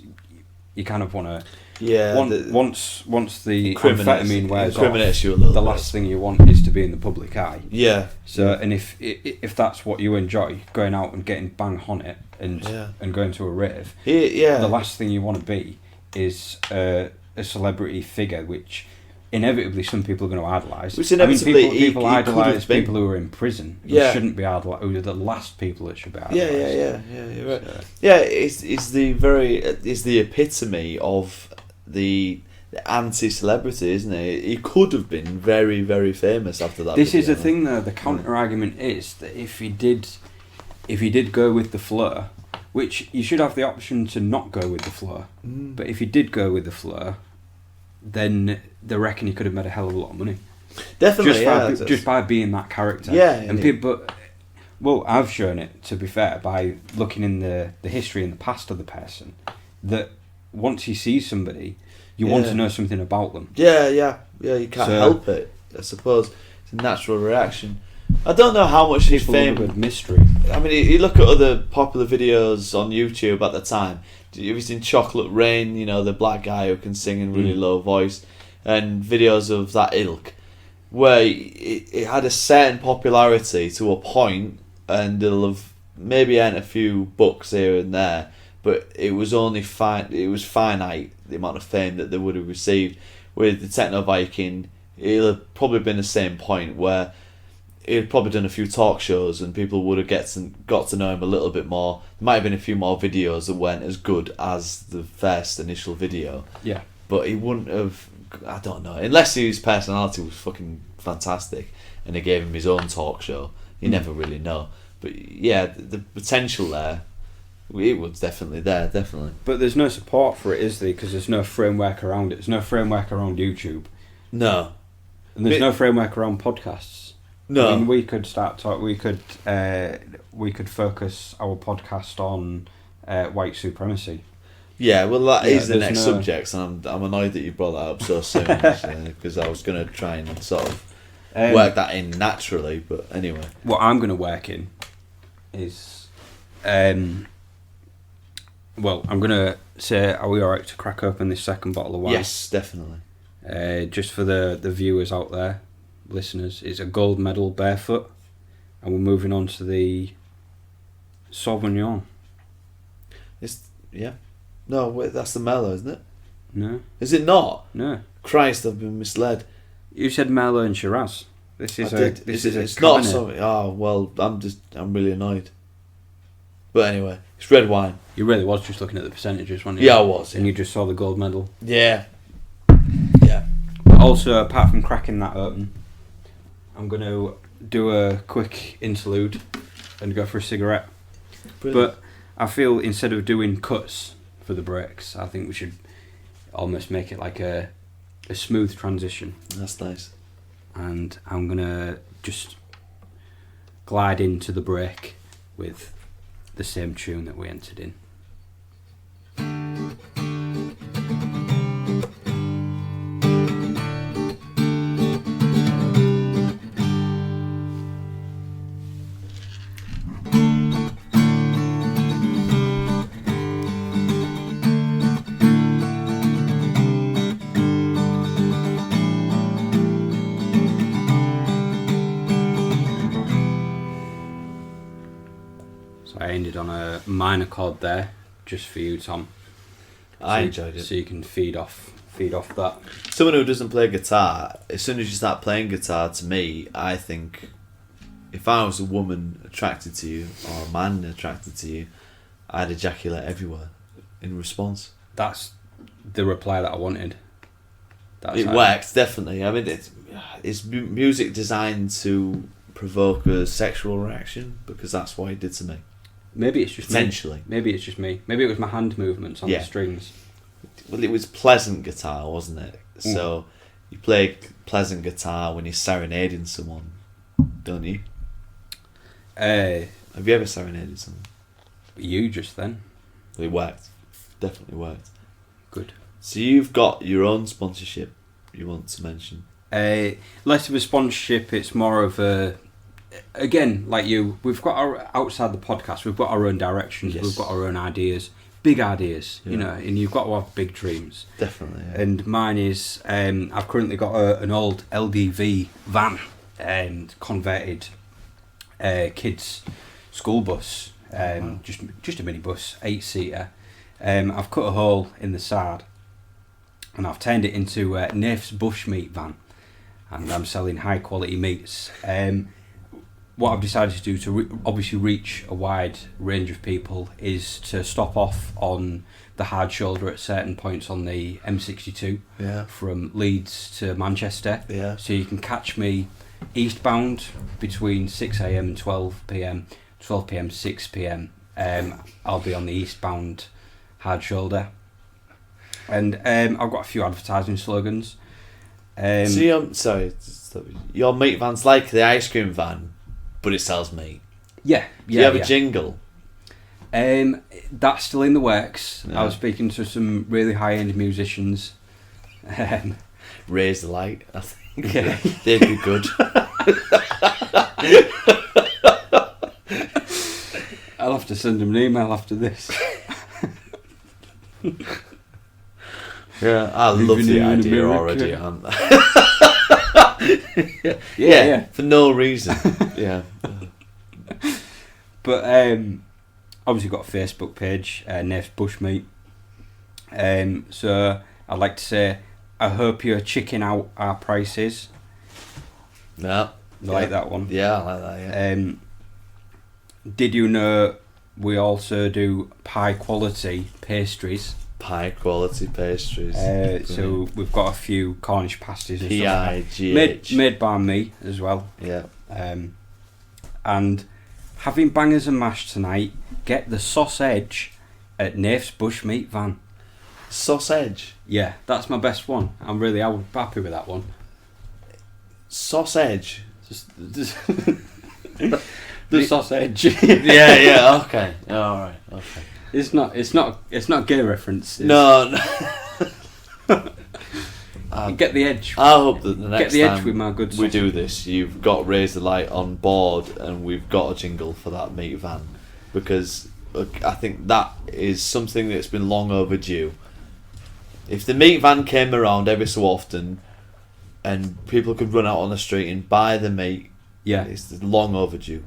you kind of want to. Yeah. Once the amphetamine wears off,
you a little
the
bit.
last thing you want is to be in the public eye.
Yeah.
So, and if that's what you enjoy, going out and getting bang on it and going to a rave, the last thing you want to be is a celebrity figure, which inevitably some people are going to idolise.
Which inevitably
people idolise people who are in prison. Who shouldn't be idolised. Who are the last people that should be idolised.
Yeah. You're right. So. Yeah, it's the epitome of the anti-celebrity, isn't it? He could have been very, very famous after that.
This is the thing, though. The counter argument is that if he did go with the flow, which you should have the option to not go with the flow, but if he did go with the flow, then they reckon he could have made a hell of a lot of money.
Definitely,
just by being that character.
Yeah,
and people, well, I've shown it, to be fair, by looking in the history and the past of the person, that once you see somebody, you want to know something about them.
Yeah, you can't help it. I suppose it's a natural reaction. I don't know how much his fame
with mystery.
I mean, you look at other popular videos on YouTube at the time. Have you seen Chocolate Rain? The black guy who can sing in really low voice, and videos of that ilk, where it had a certain popularity to a point, and it'll have maybe earned a few bucks here and there, but it was only It was finite, the amount of fame that they would have received. With the Techno Viking, it'll have probably been the same point where he'd probably done a few talk shows and people would have got to know him a little bit more. There might have been a few more videos that weren't as good as the first initial video.
Yeah.
But he wouldn't have, I don't know, unless his personality was fucking fantastic and they gave him his own talk show. You never really know. But yeah, the potential there, it was definitely there, definitely.
But there's no support for it, is there? Because there's no framework around it. There's no framework around YouTube.
No.
And there's no framework around podcasts.
No.
I mean, we could start talk. We could focus our podcast on white supremacy.
Yeah, well, that is the
there's
next
no-
subject, and I'm annoyed that you brought that up so soon, because I was going to try and sort of
Um,
work that in naturally, but anyway.
What I'm going to work in is, I'm going to say, are we alright to crack open this second bottle of wine?
Yes, definitely.
Just for the viewers out there, listeners, it's a gold medal barefoot, and we're moving on to the Sauvignon.
Yeah. No, wait, that's the Merlot, isn't it?
No,
Is it not?
no.
Christ, I've been misled.
You said Merlot and Shiraz. This is
It's not something. Oh well, I'm really annoyed. But anyway, it's red wine.
You really was just looking at the percentages, weren't you?
Yeah, I was.
And you just saw the gold medal.
Yeah. Yeah.
But also, apart from cracking that open, I'm going to do a quick interlude and go for a cigarette.
Brilliant.
But I feel instead of doing cuts for the breaks, I think we should almost make it like a smooth transition.
That's nice.
And I'm going to just glide into the break with the same tune that we entered in. I ended on a minor chord there, just for you, Tom.
I enjoyed it.
So you can feed off that.
Someone who doesn't play guitar, as soon as you start playing guitar, to me, I think if I was a woman attracted to you or a man attracted to you, I'd ejaculate everywhere in response.
That's the reply that I wanted.
It works, definitely. I mean, it's music designed to provoke a sexual reaction, because that's what it did to me.
Maybe it's just
Potentially.
me. Maybe it's just me. Maybe it was my hand movements on the strings.
Well, it was pleasant guitar, wasn't it? So you play pleasant guitar when you're serenading someone, don't you? Have you ever serenaded someone?
You just then.
Well, it worked. Definitely worked.
Good.
So you've got your own sponsorship you want to mention?
Less of a sponsorship, it's more of a... Again, like you, we've got our... Outside the podcast, we've got our own directions, we've got our own ideas. Big ideas, you know, and you've got to have big dreams.
Definitely, yeah.
And mine is, I've currently got an old LDV van, converted kids' school bus, just a minibus, 8-seater. I've cut a hole in the side, and I've turned it into Nafe's bushmeat van, and I'm selling high quality meats. What I've decided to do to obviously reach a wide range of people is to stop off on the hard shoulder at certain points on the M62 from Leeds to Manchester.
Yeah.
So you can catch me eastbound between 6 a.m. and 12 p.m. 12 p.m. to 6 p.m. I'll be on the eastbound hard shoulder. And I've got a few advertising slogans.
So your meat van's like the ice cream van, but it sells meat.
Yeah.
Do you have a jingle?
That's still in the works.
Yeah.
I was speaking to some really high-end musicians.
Raise the Light, I think.
Yeah.
They'd be good.
I'll have to send them an email after this.
Yeah, I love the
in
idea
America.
already. Yeah, for no reason. Yeah.
But obviously got a Facebook page, Nafe's Bushmeat. So I'd like to say, I hope you're checking out our prices.
Yeah.
I like that one.
Yeah, I like that, yeah.
Did you know we also do high quality pastries?
High quality pastries.
So we've got a few Cornish pasties and stuff like
P-I-G-H.
that. Made by me as well.
Yeah.
And having bangers and mash tonight, get the sausage at Nafe's Bushmeat van.
Sausage.
Yeah, that's my best one. I'm really happy with that one.
Sausage.
Just the sausage.
Yeah, okay. Alright, okay.
It's not a gay reference.
No.
Get the edge.
I hope that the next
edge
time
with my good
we
sausage.
do this, you've got Raise the Light on board, and we've got a jingle for that meat van, because I think that is something that's been long overdue. If the meat van came around every so often, and people could run out on the street and buy the meat, it's long overdue.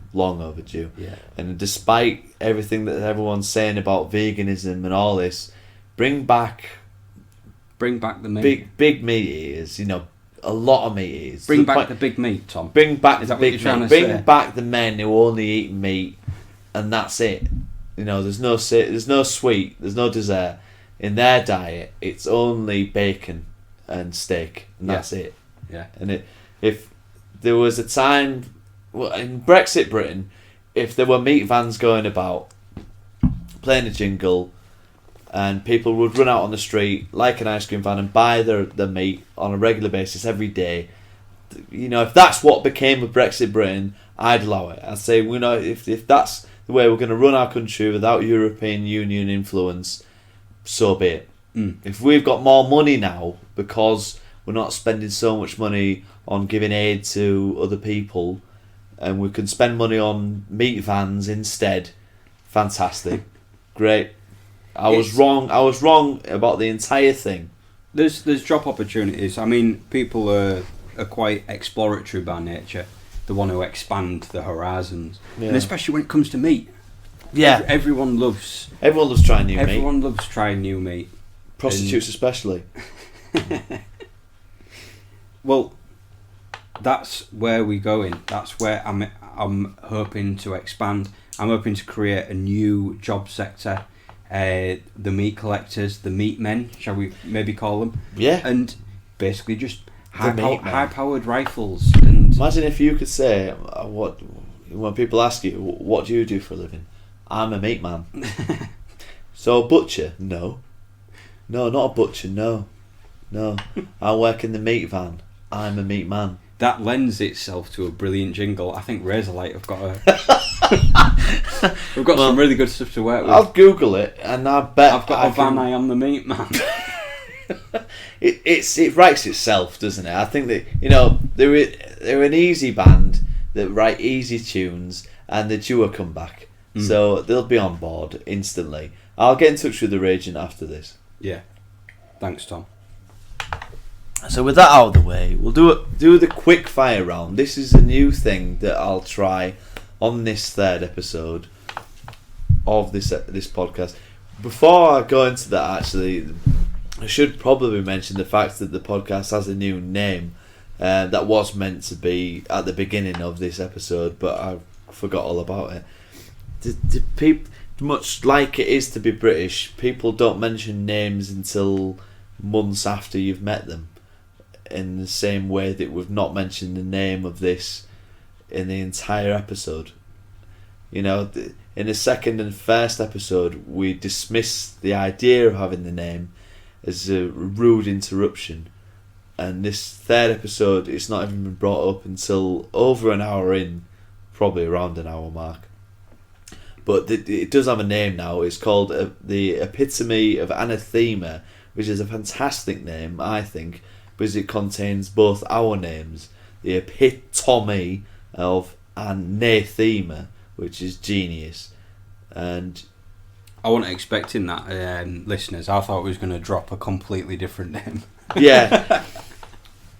Yeah.
And despite everything that everyone's saying about veganism and all this, bring back
the meat.
Big meat eaters, a lot of meat eaters.
Bring back the big meat, Tom.
Bring back
Is
the
that what you're
big
trying
meat.
to say?
Bring back the men who only eat meat, and that's it. There's no sweet, there's no dessert in their diet. It's only bacon and steak, and that's it.
Yeah.
And if there was a time, in Brexit Britain, if there were meat vans going about playing a jingle, and people would run out on the street like an ice cream van and buy the meat on a regular basis every day, if that's what became of Brexit Britain, I'd allow it. I'd say, if that's the way we're going to run our country without European Union influence, so be it. If we've got more money now because we're not spending so much money on giving aid to other people, and we can spend money on meat vans instead, fantastic. Great. I was wrong about the entire thing.
There's job opportunities. I mean, people are quite exploratory by nature. They want to expand the horizons, and especially when it comes to meat.
Yeah,
everyone loves
trying new meat.
Everyone loves trying new meat.
Prostitutes especially.
Well, that's where we're going. That's where I'm hoping to expand. I'm hoping to create a new job sector. The meat collectors, the meat men, shall we maybe call them?
Yeah.
And basically just
high
high-powered rifles. And
imagine if you could say, when people ask you, what do you do for a living? I'm a meat man. So a butcher? No, not a butcher, no. I work in the meat van. I'm a meat man.
That lends itself to a brilliant jingle. I think Razorlight have got we've got some really good stuff to work with.
I'll Google it, and I bet
I've got a van. I am the meat man.
It writes itself, doesn't it? I think that they're an easy band that write easy tunes, and the duo come back, so they'll be on board instantly. I'll get in touch with the Regent after this.
Yeah, thanks, Tom.
So with that out of the way, we'll do the quick fire round. This is a new thing that I'll try on this third episode of this podcast. Before I go into that, actually, I should probably mention the fact that the podcast has a new name that was meant to be at the beginning of this episode, but I forgot all about it. The people, much like it is to be British, people don't mention names until months after you've met them. In the same way that we've not mentioned the name of this in the entire episode. In the second and first episode, we dismissed the idea of having the name as a rude interruption. And this third episode, it's not even been brought up until over an hour in, probably around an hour mark. But it does have a name now. It's called the Epitome of Anathema, which is a fantastic name, I think, because it contains both our names, the Epitome of Anathema, which is genius. And
I wasn't expecting that, listeners. I thought we was going to drop a completely different name.
Yeah.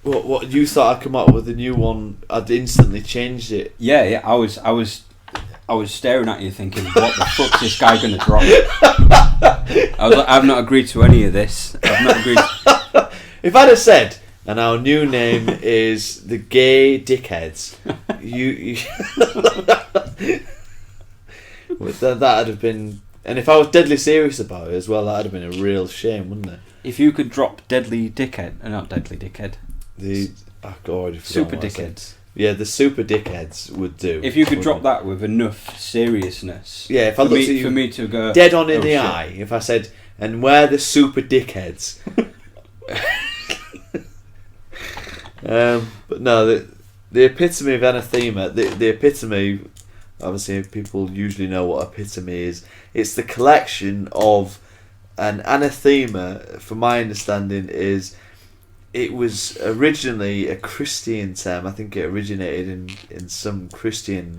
What you thought I'd come up with a new one? I'd instantly changed it.
Yeah. I was staring at you thinking, what the fuck's this guy going to drop? I was like, I've not agreed to any of this. I've not agreed.
If I'd have said, and our new name is the Gay Dickheads, that'd have been. And if I was deadly serious about it as well, that'd have been a real shame, wouldn't it?
If you could drop Deadly Dickhead, not Deadly Dickhead,
Super Dickheads. Yeah, the Super Dickheads would do.
If you could drop that with enough seriousness,
yeah. If I looked at you
for me to go
dead on in the eye, if I said, "And we're the Super Dickheads." But no, the epitome of anathema, the epitome obviously people usually know what Epitome is. It's the collection of an anathema, from my understanding, it was originally a Christian term. I think it originated in some Christian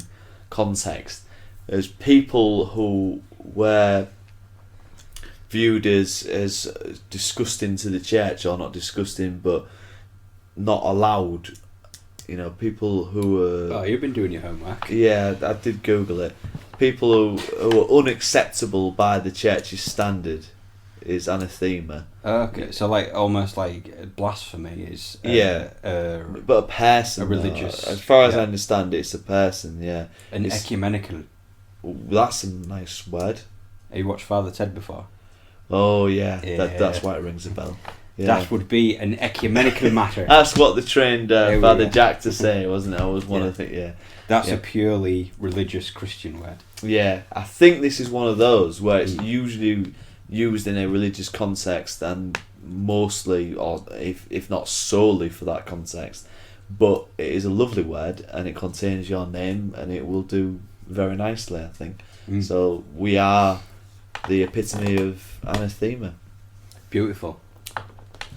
context as people who were viewed as disgusting to the church, or not disgusting, but not allowed. People who were...
Oh, you've been doing your homework.
Yeah, I did Google it. People who were unacceptable by the church's standard is anathema.
Okay, so almost like blasphemy is...
but a person.
A religious...
As far as I understand it, it's a person, yeah.
An ecumenical...
That's a nice word.
Have you watched Father Ted before?
Oh, yeah. That's why it rings a bell. Yeah.
That would be an ecumenical matter.
That's what they trained Father Jack to say, wasn't it? I was one of the... Yeah.
That's a purely religious Christian word.
Yeah, I think this is one of those where it's usually used in a religious context, and mostly, or if not solely for that context. But it is a lovely word, and it contains your name, and it will do very nicely, I think. So we are the epitome of anathema.
Beautiful.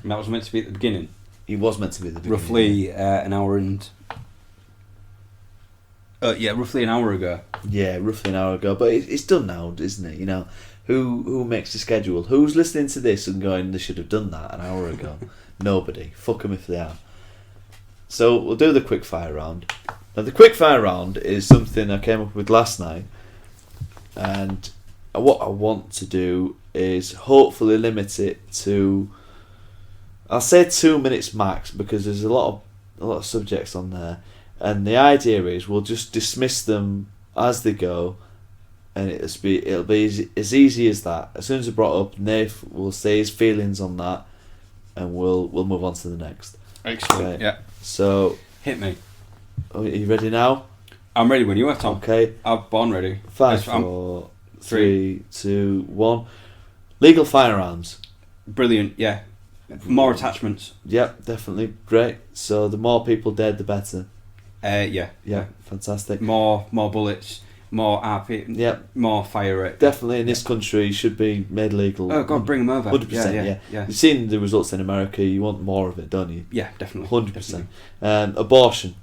And that was meant to be at the beginning.
He was meant to be at the beginning.
Roughly an hour and... roughly an hour ago.
Yeah, roughly an hour ago. But it's done now, isn't it? Who makes the schedule? Who's listening to this and going, they should have done that an hour ago? Nobody. Fuck them if they are. So we'll do the quickfire round. Now the quickfire round is something I came up with last night. And what I want to do is hopefully limit it to... I'll say 2 minutes max, because there's a lot of subjects on there, and the idea is we'll just dismiss them as they go, and it'll be as easy as that. As soon as they're brought up, Nath will say his feelings on that, and we'll move on to the next.
Excellent.
Okay.
Yeah.
So
hit me.
Are you ready now?
I'm ready when you are, Tom.
Okay.
I'm born ready.
5, 4, 3, 2, 1. Legal firearms.
Brilliant. Yeah. More attachments.
Yep, definitely. Great. So the more people dead, the better.
Yeah.
Yeah, fantastic.
More bullets, more RP,
Yep.
more fire rate.
Definitely in this country should be made legal.
Oh God, bring them over.
100%, yeah. You've seen the results in America, you want more of it, don't you?
Yeah, definitely.
100%. Abortion.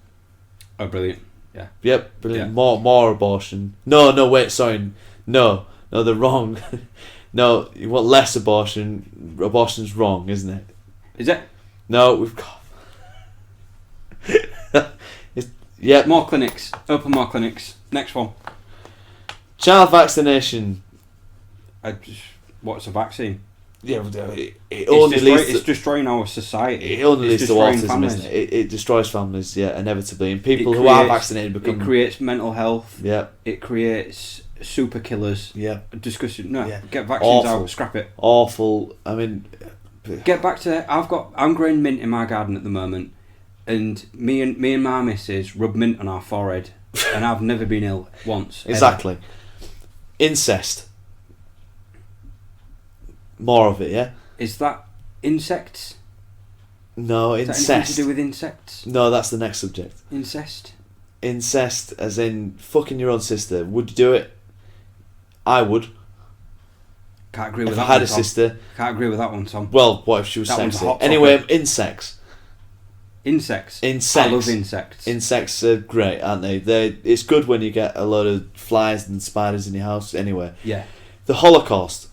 Oh, brilliant. Yeah.
Yep, brilliant.
Yeah.
More abortion. No, wait, sorry. No, they're wrong. No, you want less abortion. Abortion's wrong, isn't it?
Is it?
No, we've got... Yeah.
More clinics. Open more clinics. Next one.
Child vaccination.
What's a vaccine?
Yeah, it only leads
it's destroying our society.
It only leads to autism,
families.
isn't it? It destroys families, yeah, inevitably. And people who are vaccinated become...
It creates mental health.
Yeah.
It creates super killers.
Yeah.
Disgusting. No,
yeah.
Get vaccines
Awful.
out. Scrap it.
Awful. I mean...
Get back to... I'm growing mint in my garden at the moment. And me and my missus rub mint on our forehead. And I've never been ill once.
Exactly.
Ever.
Incest. More of it, yeah?
Is that insects?
No,
Is that
incest.
anything to do with insects?
No, that's the next subject.
Incest?
Incest, as in fucking your own sister. Would you do it? I would.
Can't agree with
If
that
I had
one,
a
Tom.
sister.
Can't agree with that one, Tom.
Well, what if she was
That one's a
sexy?
hot
Anyway,
topic.
insects.
Insects.
Insects.
I love insects.
Insects are great, aren't they? It's good when you get a lot of flies and spiders in your house. Anyway,
Yeah.
the Holocaust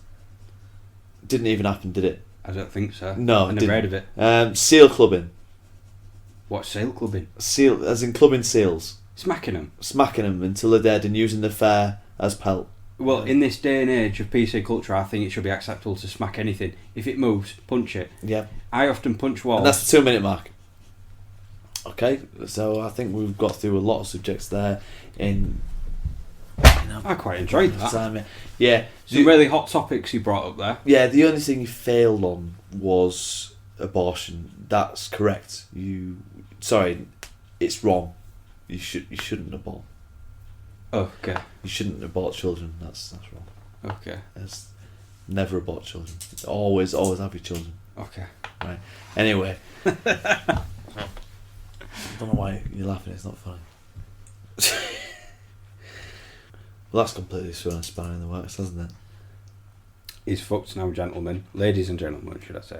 didn't even happen, did it?
I don't think so.
No,
I
it
never
didn't.
heard of it.
Seal clubbing.
What's sail clubbing?
Seal, as in clubbing seals.
Smacking them.
Smacking them until they're dead and using the fur as pelt.
Well, in this day and age of PC culture, I think it should be acceptable to smack anything. If it moves, punch it.
Yeah.
I often punch walls.
And that's the 2 minute mark. Okay, so I think we've got through a lot of subjects there in...
I quite enjoyed that.
Time. Yeah.
Some really hot topics you brought up there.
Yeah, the only thing you failed on was abortion. That's correct. Sorry, it's wrong. You shouldn't abort.
Oh, okay.
You shouldn't abort children. That's wrong.
Okay.
It's never abort children. Always have your children.
Okay.
Right. Anyway. I don't know why you're laughing. It's not funny. Well, that's completely thrown a spanner in the works, hasn't it?
He's fucked now, gentlemen. Ladies and gentlemen, should I say.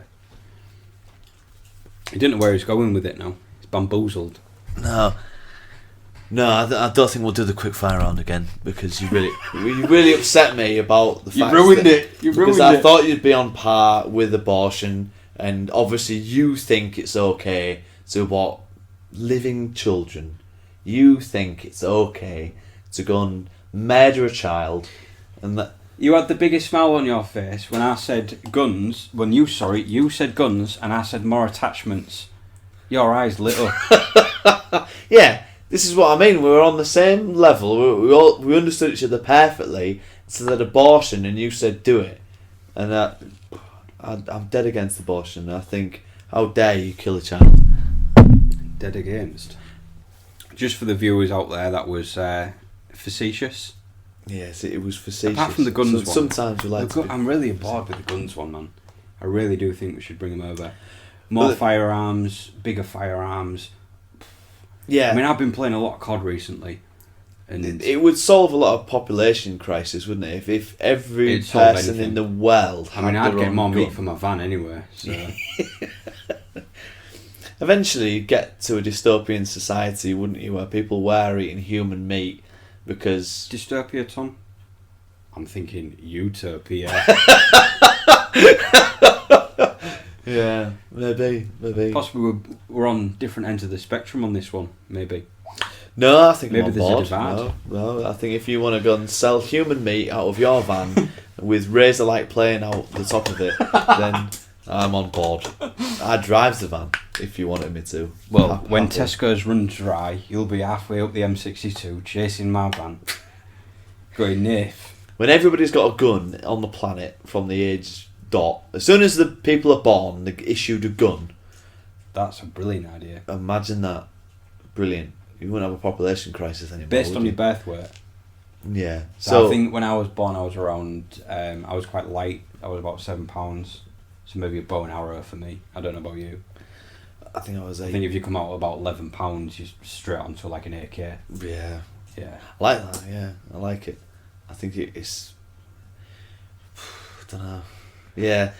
He didn't know where he's going with it now. He's bamboozled.
No, I don't think we'll do the quick fire round again because you really upset me about the fact
You ruined it.
Because I thought you'd be on par with abortion, and obviously you think it's okay to abort living children. You think it's okay to go and murder a child, and that.
You had the biggest smile on your face when I said guns. You said guns, and I said more attachments. Your eyes lit up.
Yeah, this is what I mean. We were on the same level. We understood each other perfectly. So that abortion, and you said do it, and I'm dead against abortion. I think, how dare you kill a child?
Dead against. Just for the viewers out there, that was facetious.
Yes, it was facetious.
Apart from the guns one.
Sometimes you like to.
I'm really bored with the guns one, man. I really do think we should bring them over. More firearms, bigger firearms.
Yeah.
I mean, I've been playing a lot of COD recently. And
it would solve a lot of population crisis, wouldn't it? If every person in the world had
I'd get more
gun.
meat for my van anyway. So.
Eventually, you'd get to a dystopian society, wouldn't you, where people were eating human meat because...
Dystopia, Tom? I'm thinking utopia.
Yeah, maybe.
Possibly we're on different ends of the spectrum on this one, maybe.
No, I think
maybe
I'm
there's
on
a divide.
No, I think if you want to go and sell human meat out of your van with razor-like plane out the top of it, then I'm on board. I'd drive the van if you wanted me to.
Well, when Tesco's run dry, you'll be halfway up the M62 chasing my van, going naff.
When everybody's got a gun on the planet from the age dot, as soon as the people are born, they're issued a gun.
That's a brilliant idea.
Imagine that. Brilliant. You wouldn't have a population crisis anymore.
Based on your birth weight.
Yeah.
So I think when I was born, I was around. I was quite light. I was about 7 pounds. So maybe a bow and arrow for me. I don't know about you.
I think I was 8.
I think if you come out about 11 pounds, you're straight onto like an AK.
Yeah.
Yeah.
I like that. Yeah, I like it. I think it's. I don't know. Yeah.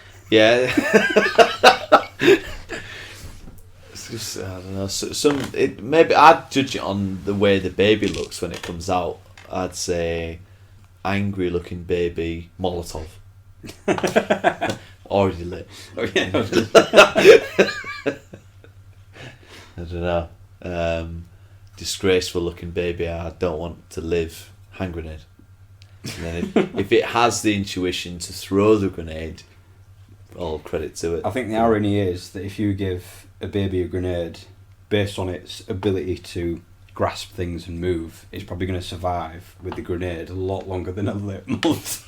It's just, I don't know. Maybe I'd judge it on the way the baby looks when it comes out. I'd say angry looking baby Molotov. Already lit.
Oh yeah.
I don't know. Disgraceful looking baby. I don't want to live. Hand grenade. And then if it has the intuition to throw the grenade, all credit to it.
I think the irony is that if you give a baby a grenade, based on its ability to grasp things and move, it's probably going to survive with the grenade a lot longer than a lit Molotov.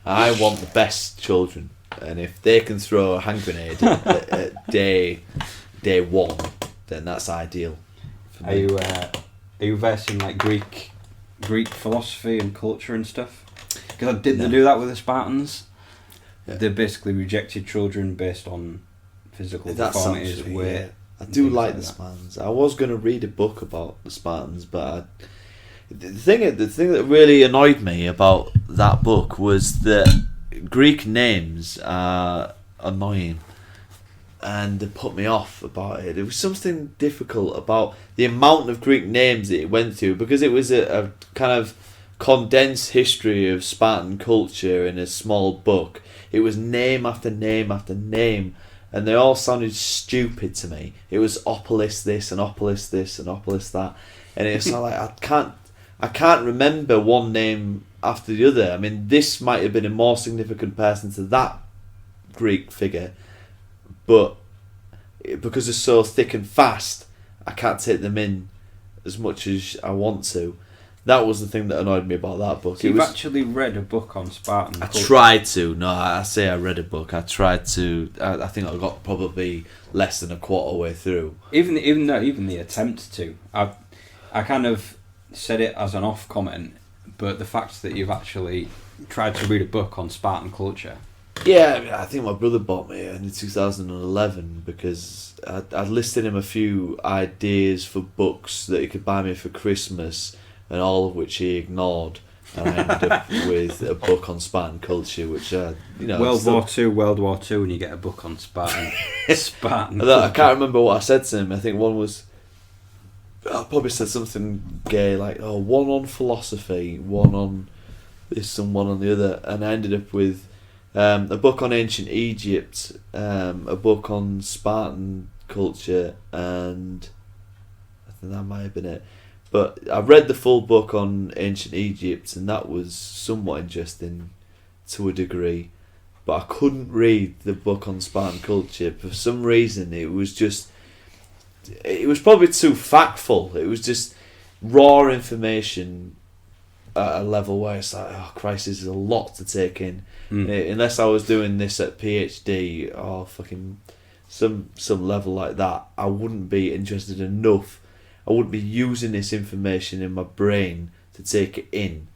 I want the best children, and if they can throw a hand grenade at day one, then that's ideal. For me.
Are you versed in like Greek philosophy and culture and stuff? Because they do that with the Spartans. Yeah. They basically rejected children based on physical deformities, weight.
Yeah. I do like the Spartans. I was going to read a book about the Spartans, but the thing that really annoyed me about that book was that Greek names are annoying, and it put me off about it. There was something difficult about the amount of Greek names that it went through, because it was a kind of condensed history of Spartan culture in a small book. It was name after name after name, and they all sounded stupid to me. It was Opolis this and Opolis this and Opolis that, and it's like I can't remember one name after the other. I mean, this might have been a more significant person to that Greek figure, but because they're so thick and fast, I can't take them in as much as I want to. That was the thing that annoyed me about that book.
So you've actually read a book on Spartan culture?
I tried to. No, I say I read a book. I tried to. I think I got probably less than a quarter way through.
Even the attempt to. I kind of said it as an off comment, but the fact that you've actually tried to read a book on Spartan culture.
Yeah, I think my brother bought me it in 2011 because I'd listed him a few ideas for books that he could buy me for Christmas, and all of which he ignored. And I ended up with a book on Spartan culture, which
World War Two, and you get a book on Spartan. Spartan.
I can't remember what I said to him. I think one was, I probably said something gay like, one on philosophy, one on this and one on the other, and I ended up with a book on ancient Egypt, a book on Spartan culture, and I think that might have been it. But I read the full book on ancient Egypt, and that was somewhat interesting to a degree. But I couldn't read the book on Spartan culture. For some reason, it was probably too factful. It was just raw information at a level where it's like, oh Christ, this is a lot to take in. Unless I was doing this at PhD or fucking some level like that, I wouldn't be interested enough. I wouldn't be using this information in my brain to take it in.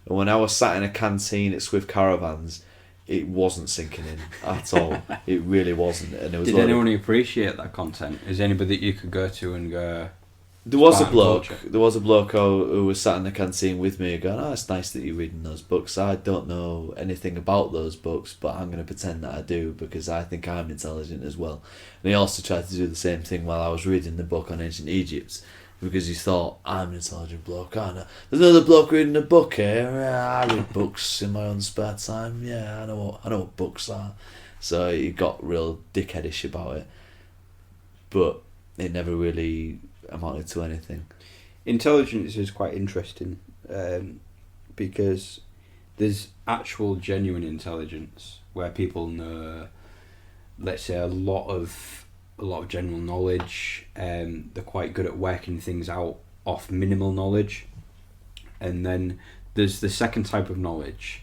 And when I was sat in a canteen at Swift Caravans, it wasn't sinking in at all. It really wasn't. And it was.
Did anyone appreciate that content? Is there anybody that you could go to and go?
There was a bloke who was sat in the canteen with me going, it's nice that you're reading those books. I don't know anything about those books, but I'm going to pretend that I do because I think I'm intelligent as well. And he also tried to do the same thing while I was reading the book on ancient Egypt, because he thought, I'm an intelligent bloke, aren't I? There's another bloke reading a book here. Yeah, I read books in my own spare time. Yeah, I know what books are. So he got real dickheadish about it. But it never really amounted to anything.
Intelligence is quite interesting because there's actual genuine intelligence where people know, let's say, a lot of general knowledge. They're quite good at working things out off minimal knowledge. And then there's the second type of knowledge,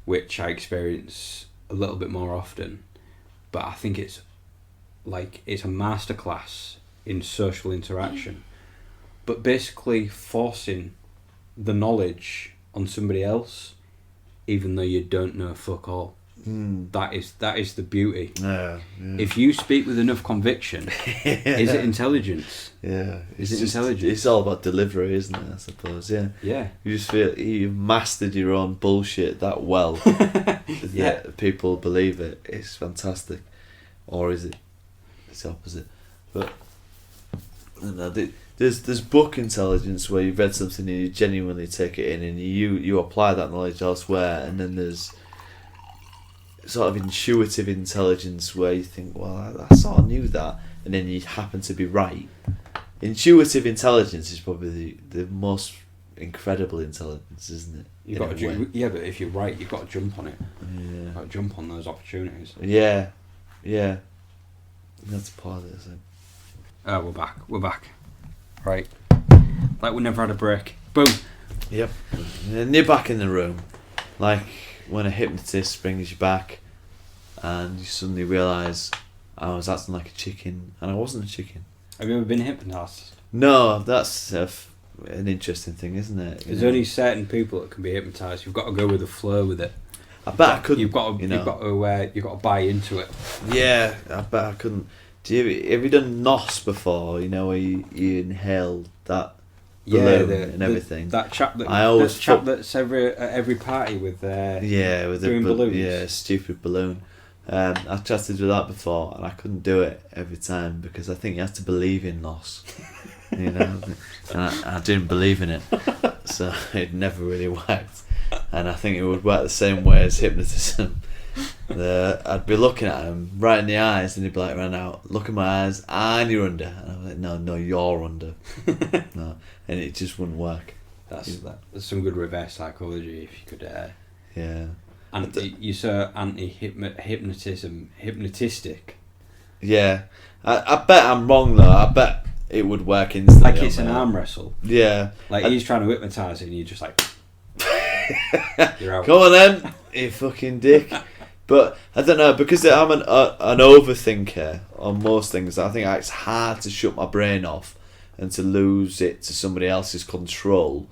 which I experience a little bit more often, but I think it's a masterclass in social interaction, but basically forcing the knowledge on somebody else, even though you don't know fuck all. That is the beauty.
Yeah.
If you speak with enough conviction, is it intelligence?
Yeah.
Is it intelligence?
It's all about delivery, isn't it, I suppose? Yeah.
Yeah.
You just feel you've mastered your own bullshit that well that people believe it. It's fantastic. Or is it? It's the opposite. But there's book intelligence where you've read something and you genuinely take it in and you apply that knowledge elsewhere, and then there's sort of intuitive intelligence where you think, well, I sort of knew that, and then you happen to be right. Intuitive intelligence is probably the most incredible intelligence, isn't it?
You've got to but if you're right, you've got to jump on it. Yeah. You've got to jump on those opportunities.
Yeah. That's part of it, isn't it?
We're back. Right. Like we never had a break. Boom.
Yep. And you're back in the room. Like when a hypnotist brings you back and you suddenly realise I was acting like a chicken and I wasn't a chicken.
Have you ever been hypnotised?
No, that's an interesting thing, isn't it?
There's only certain people that can be hypnotised. You've got to go with the flow with it.
I bet I couldn't.
You've got to buy into it.
Yeah, I bet I couldn't. Have you done NOS before? You know, where you inhale that balloon and everything.
That chap that's at every party with doing balloons.
Yeah, stupid balloon. I tried to do that before and I couldn't do it every time because I think you have to believe in NOS. You know, and I didn't believe in it, so it never really worked. And I think it would work the same way as hypnotism. I'd be looking at him right in the eyes and he'd be like, right now, look in my eyes and you're under. And I'm like, no, you're under. No, and it just wouldn't work.
That's some good reverse psychology if you could.
Yeah.
And you saw hypnotistic.
Yeah, I bet I'm wrong though. I bet it would work instantly.
Like it's an arm wrestle.
Yeah.
Like he's trying to hypnotise you and you're just like, you're out.
Come on then, you fucking dick. But I don't know, because I'm an overthinker on most things. I think it's hard to shut my brain off and to lose it to somebody else's control.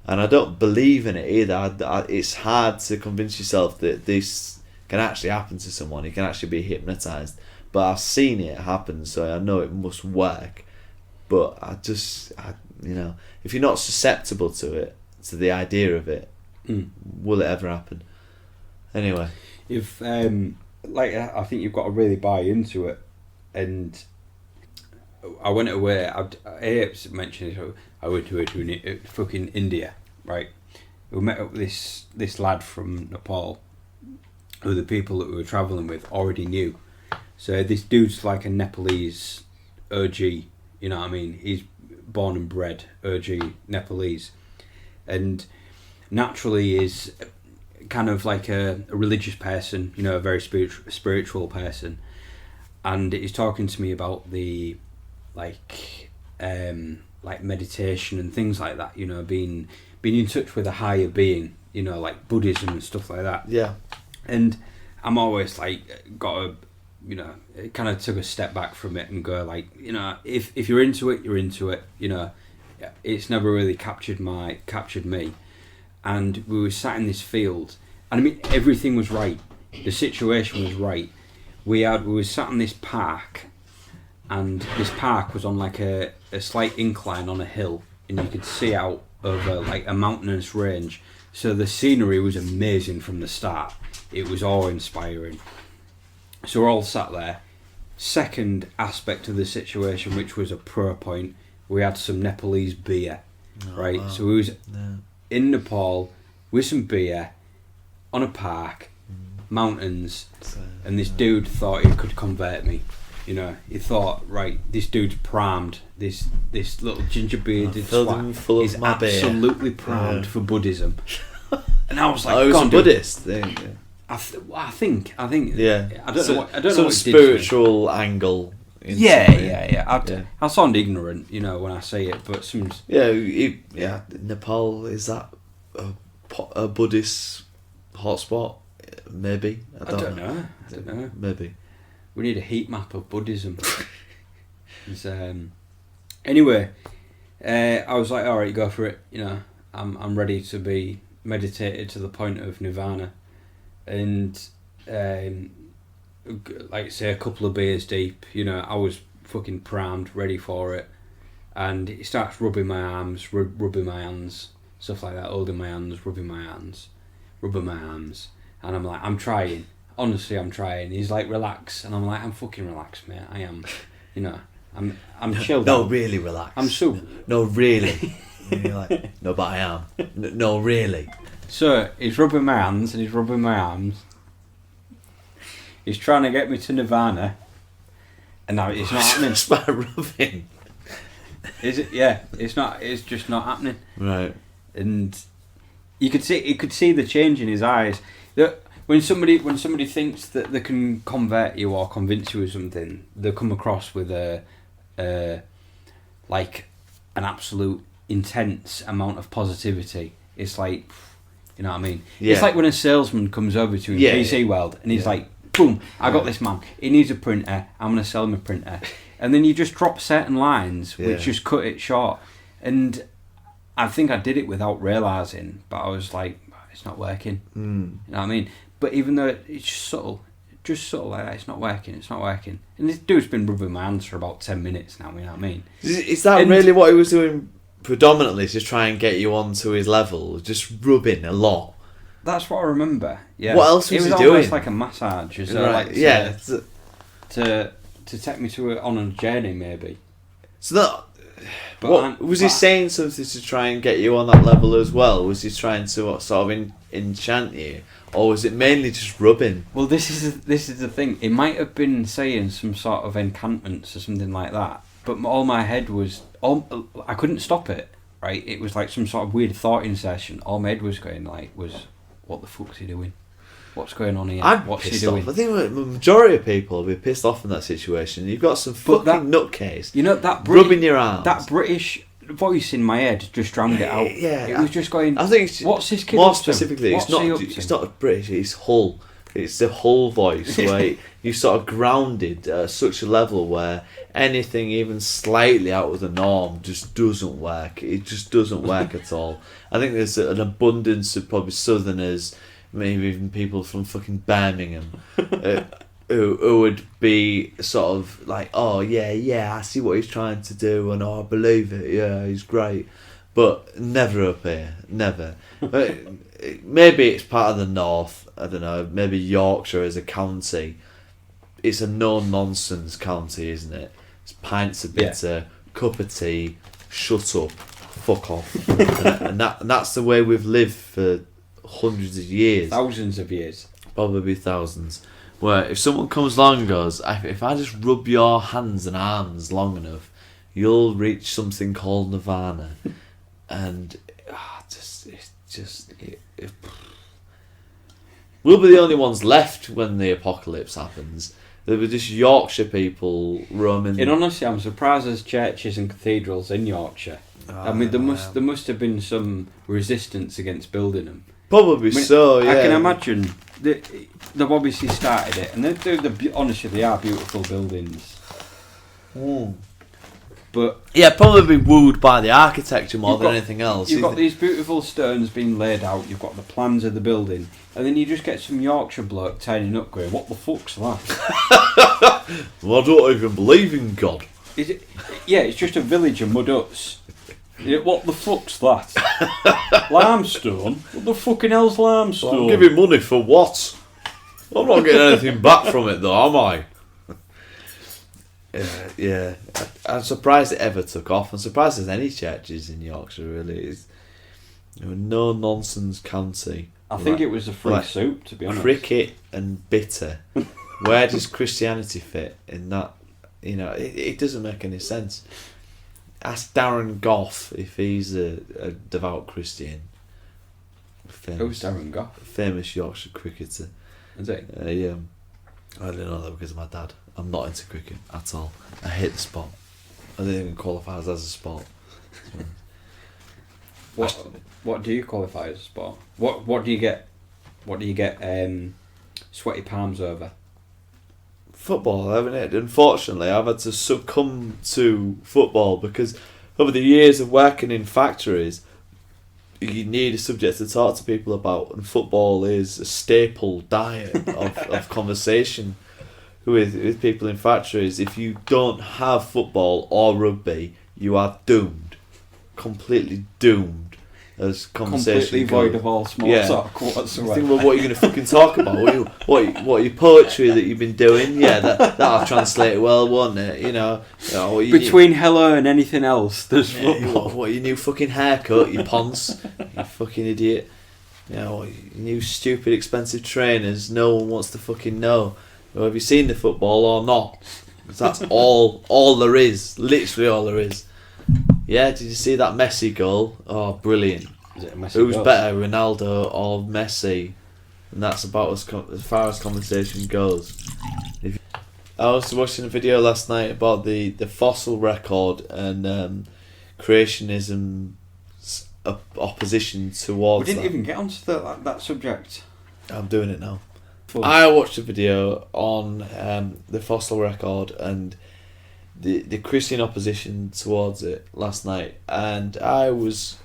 And I don't believe in it either. It's hard to convince yourself that this can actually happen to someone. You can actually be hypnotised. But I've seen it happen, so I know it must work. But if you're not susceptible to it, to the idea of it. Will it ever happen? Anyway,
if I think you've got to really buy into it. And I went away. I mentioned it. I went to fucking India, right? We met up with this lad from Nepal, who the people that we were travelling with already knew. So this dude's like a Nepalese OG, you know what I mean? He's born and bred OG Nepalese, and naturally is kind of like a religious person, you know, a very spiritual person. And he's talking to me about the like meditation and things like that, you know, being in touch with a higher being, you know, like Buddhism and stuff like that.
Yeah.
And I'm always like got to, you know, kind of took a step back from it and go like, you know, if you're into it, you're into it, you know. It's never really captured me. And we were sat in this field, and I mean everything was right. The situation was right. We were sat in this park, and this park was on like a slight incline on a hill, and you could see out over like a mountainous range. So the scenery was amazing from the start. It was awe-inspiring. So we're all sat there. Second aspect of the situation, which was a pro point, we had some Nepalese beer, right? Wow. So we was in Nepal with some beer on a park, mountains, and this dude thought he could convert me. You know, he thought, right, this dude's primed. This little ginger bearded swat is absolutely primed for Buddhism. And I was like,
it was a Buddhist thing. Yeah.
I think.
Yeah.
I don't know what
some spiritual angle.
Yeah. I sound ignorant, you know, when I say it, but some.
Yeah. Nepal, is that a Buddhist hotspot? Maybe. I don't know. Maybe.
We need a heat map of Buddhism. Anyway, I was like, all right, go for it. You know, I'm ready to be meditated to the point of nirvana, and like say a couple of beers deep. You know, I was fucking primed, ready for it, and he starts rubbing my arms, rubbing my hands, stuff like that, holding my hands, rubbing my hands, rubbing my arms, and I'm like, I'm trying. Honestly, I'm trying. He's like, relax, and I'm like, I'm fucking relaxed, mate. I am, you know, I'm chilled.
No, really relaxed.
I'm so.
No, really. And you're like, no, but I am. No, really.
So he's rubbing my hands and he's rubbing my arms. He's trying to get me to nirvana, and now it's not happening.
It's by rubbing.
Is it? Yeah, it's not. It's just not happening.
Right.
And you could see the change in his eyes. That when somebody thinks that they can convert you or convince you of something, they come across with like an absolute intense amount of positivity. It's like, you know what I mean? Yeah. It's like when a salesman comes over to you in PC World and he's like, boom, I got this man. He needs a printer. I'm going to sell him a printer. And then you just drop certain lines which just cut it short. And I think I did it without realising, but I was like, it's not working. You know what I mean? But even though it's just subtle like that, it's not working. And this dude's been rubbing my hands for about 10 minutes now, you know what I mean?
Is that really what he was doing predominantly, to try and get you onto his level? Just rubbing a lot?
That's what I remember, yeah.
What else was he doing?
It was almost like a massage.
Right.
To take me on a journey, maybe.
So that... Was he saying something to try and get you on that level as well? Was he trying to sort of enchant you? Or was it mainly just rubbing?
Well, this is the thing. It might have been saying some sort of enchantments or something like that. But all my head was... I couldn't stop it, right? It was like some sort of weird thought session. All my head was going what the fuck's he doing? What's going on here? What's he doing?
I think the majority of people will be pissed off in that situation. You've got some fucking nutcase,
you know, that
rubbing your arms.
That British voice in my head just drowned it out.
Yeah,
it was just going.
I think
what's this kid
more
up to?
specifically?
What's
it's not British. It's Hull. It's the Hull voice where you sort of grounded at such a level where anything even slightly out of the norm just doesn't work. It just doesn't work at all. I think there's an abundance of probably Southerners, maybe even people from fucking Birmingham, who would be sort of like, oh yeah, I see what he's trying to do, and I believe it. Yeah, he's great. but never up here, never. But maybe it's part of the north. I don't know. Maybe Yorkshire as a county. It's a no-nonsense county, isn't it? It's pints of bitter, cup of tea, shut up, fuck off, and that's the way we've lived for hundreds of years,
thousands of years,
probably thousands. Where if someone comes along and goes, if I just rub your hands and arms long enough, you'll reach something called nirvana, and we'll be the only ones left when the apocalypse happens. There were just Yorkshire people roaming.
And honestly, I'm surprised there's churches and cathedrals in Yorkshire. I mean, there must have been some resistance against building them.
Probably so. Yeah,
I can imagine they've obviously started it, and honestly, they are beautiful buildings. But
yeah, probably wooed by the architecture more than anything else.
You've got these beautiful stones being laid out. You've got the plans of the building, and then you just get some Yorkshire bloke turning up, going, "What the fuck's that?"
Well, I don't even believe in God.
Is it? Yeah, it's just a village of mud huts. What the fuck's that? Limestone? What the fucking hell's limestone?
Well, I'm giving money for what? I'm not getting anything back from it, though, am I? Yeah. I'm surprised it ever took off. I'm surprised there's any churches in Yorkshire, really. It's a no-nonsense county.
I think it was a free soup, to be honest.
Cricket and bitter. Where does Christianity fit in that? You know, it doesn't make any sense. Ask Darren Goff if he's a devout Christian.
Who's Darren Goff?
Famous Yorkshire cricketer.
Is he?
Yeah. I didn't know that because of my dad. I'm not into cricket at all. I hate the sport. I didn't even qualify as a sport.
What do you qualify as a sport? What do you get? What do you get? Sweaty palms over?
Football, haven't it? Unfortunately, I've had to succumb to football because over the years of working in factories, you need a subject to talk to people about, and football is a staple diet of conversation with people in factories. If you don't have football or rugby, you are doomed, completely doomed. As conversation
completely void of all small talk whatsoever.
Think about what you're going to fucking talk about. What your poetry that you've been doing? Yeah, that'll translate well, won't it? You know
between hello and anything else, there's football.
What your new fucking haircut? Your ponce? You fucking idiot. You know, your new stupid expensive trainers. No one wants to fucking know. Well, have you seen the football or not? Because that's all there is. Literally all there is. Yeah, did you see that Messi goal? Oh, brilliant.
Is it a Messi
Who's
goal?
better, Ronaldo or Messi? And that's about as far as conversation goes. I was watching a video last night about the fossil record and creationism's opposition towards
We didn't even get onto that subject.
I'm doing it now.
Fun.
I watched a video on the fossil record and the Christian opposition towards it last night, and I was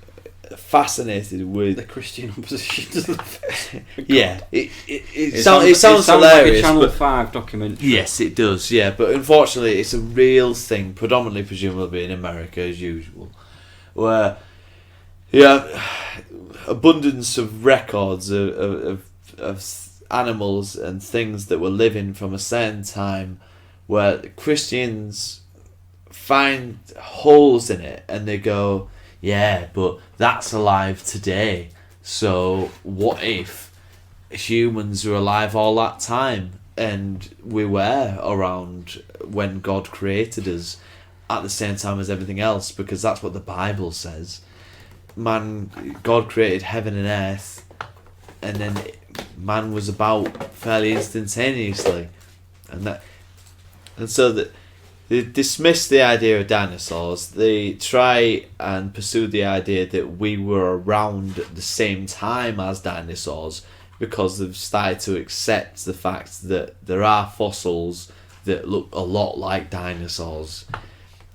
fascinated with
the Christian opposition to the
yeah, it sounds hilarious,
like a Channel
but
5 documentary.
yes, it does. Yeah, but unfortunately, it's a real thing, predominantly presumably in America as usual, where abundance of records of animals and things that were living from a certain time, where Christians find holes in it and they go, yeah, but that's alive today. So what if humans were alive all that time and we were around when God created us at the same time as everything else? Because that's what the Bible says. God created heaven and earth, and then man was about fairly instantaneously, and so that they dismiss the idea of dinosaurs. They try and pursue the idea that we were around at the same time as dinosaurs because they've started to accept the fact that there are fossils that look a lot like dinosaurs.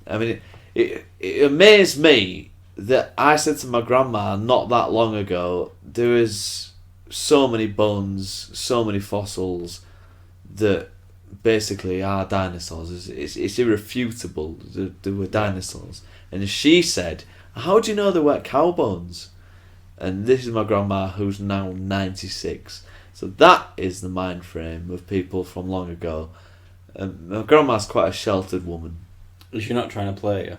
I mean, it amazed me that I said to my grandma not that long ago, there is so many bones, so many fossils that basically are dinosaurs. It's irrefutable that there were dinosaurs. And she said, How do you know they weren't cow bones? And this is my grandma, who's now 96. So that is the mind frame of people from long ago. My grandma's quite a sheltered woman.
Is she not trying to play you?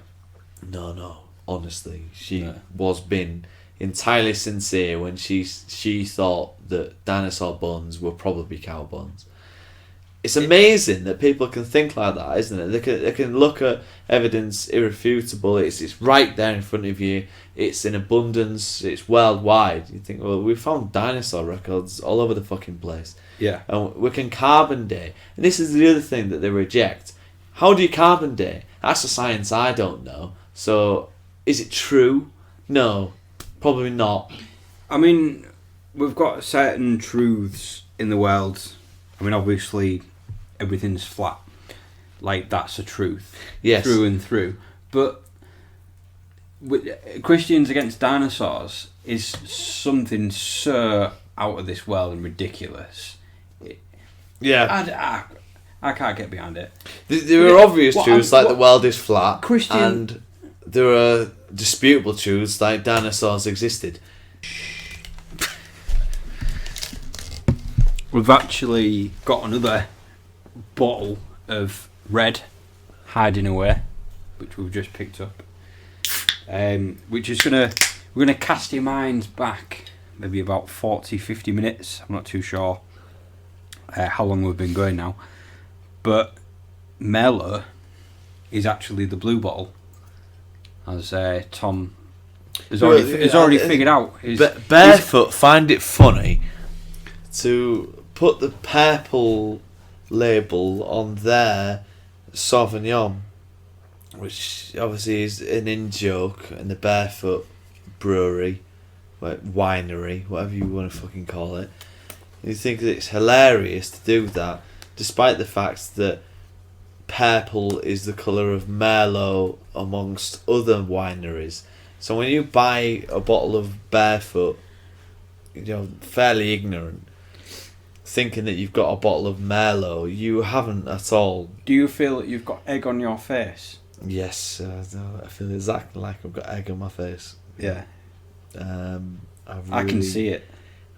No. Honestly, she was being entirely sincere when she thought that dinosaur bones were probably cow bones. It's amazing that people can think like that, isn't it? They can look at evidence irrefutable. It's right there in front of you. It's in abundance. It's worldwide. You think, well, we found dinosaur records all over the fucking place.
Yeah.
And we can carbon date. And this is the other thing that they reject. How do you carbon date? That's a science I don't know. So, is it true? No, probably not.
I mean, we've got certain truths in the world. I mean, obviously, everything's flat. Like, that's a truth.
Yes.
Through and through. But Christians against dinosaurs is something so out of this world and ridiculous.
Yeah.
I can't get behind it.
There are obvious truths like the world is flat. And there are disputable truths like dinosaurs existed.
We've actually got another bottle of red hiding away, which we've just picked up. Which is we're gonna cast your minds back maybe about 40-50 minutes. I'm not too sure how long we've been going now, but Merlot is actually the blue bottle, as Tom has already figured out.
Barefoot find it funny to put the purple label on their Sauvignon, which obviously is an in-joke, and the Barefoot brewery, winery, whatever you want to fucking call it. You think that it's hilarious to do that, despite the fact that purple is the colour of Merlot amongst other wineries. So when you buy a bottle of Barefoot, fairly ignorant, thinking that you've got a bottle of Merlot, you haven't at all.
Do you feel that you've got egg on your face?
Yes, I feel exactly like I've got egg on my face.
Yeah.
I
can see it.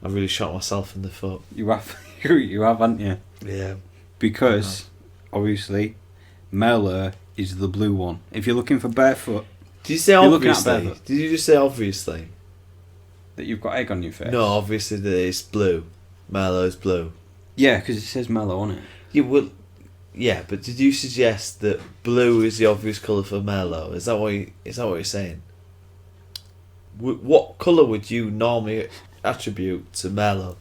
I've really shot myself in the foot.
You have, haven't you?
Yeah.
Because, obviously, Merlot is the blue one. If you're looking for Barefoot...
Did you say obviously? Did you just say obviously?
That you've got egg on your face?
No, obviously that it's blue. Merlot's blue.
Yeah, because it says Merlot on it.
Yeah, but did you suggest that blue is the obvious colour for Merlot? Is that what you're saying? What colour would you normally attribute to Merlot?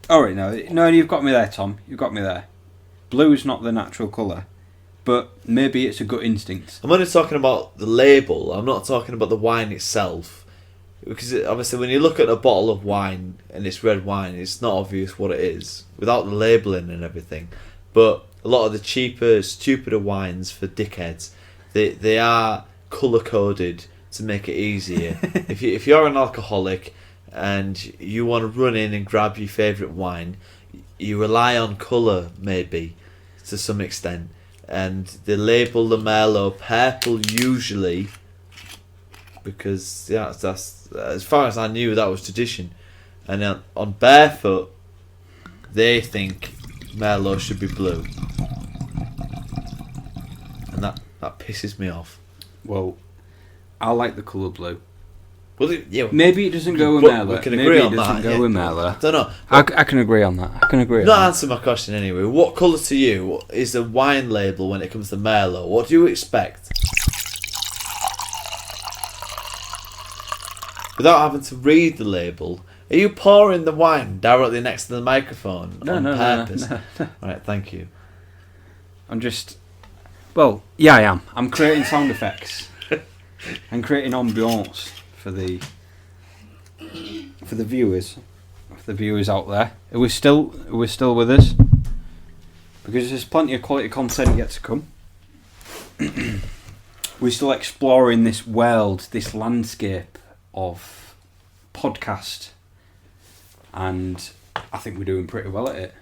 Alright, no, you've got me there, Tom. You've got me there. Blue's not the natural colour, but maybe it's a gut instinct.
I'm only talking about the label. I'm not talking about the wine itself. Because obviously when you look at a bottle of wine and it's red wine, it's not obvious what it is without the labelling and everything. But a lot of the cheaper, stupider wines for dickheads, they are colour coded to make it easier. if you're an alcoholic and you want to run in and grab your favourite wine, you rely on colour maybe to some extent, and they label the Merlot purple usually because that's as far as I knew that was tradition. And on Barefoot they think Merlot should be blue, and that pisses me off.
Well, I like the colour blue.
Well,
maybe it doesn't go with Merlot.
We can agree on that.
Maybe it doesn't go with Merlot.
I don't know.
I can agree on that.
Not answer my question anyway. What colour to you is the wine label when it comes to Merlot? What do you expect? Without having to read the label, are you pouring the wine directly next to the microphone on purpose? No. Right, thank you.
I'm just... Well, yeah, I am. I'm creating sound effects. I'm creating ambience for the viewers out there. Are we still with us? Because there's plenty of quality content yet to come. We're still exploring this world, this landscape of podcast, and I think we're doing pretty well at it.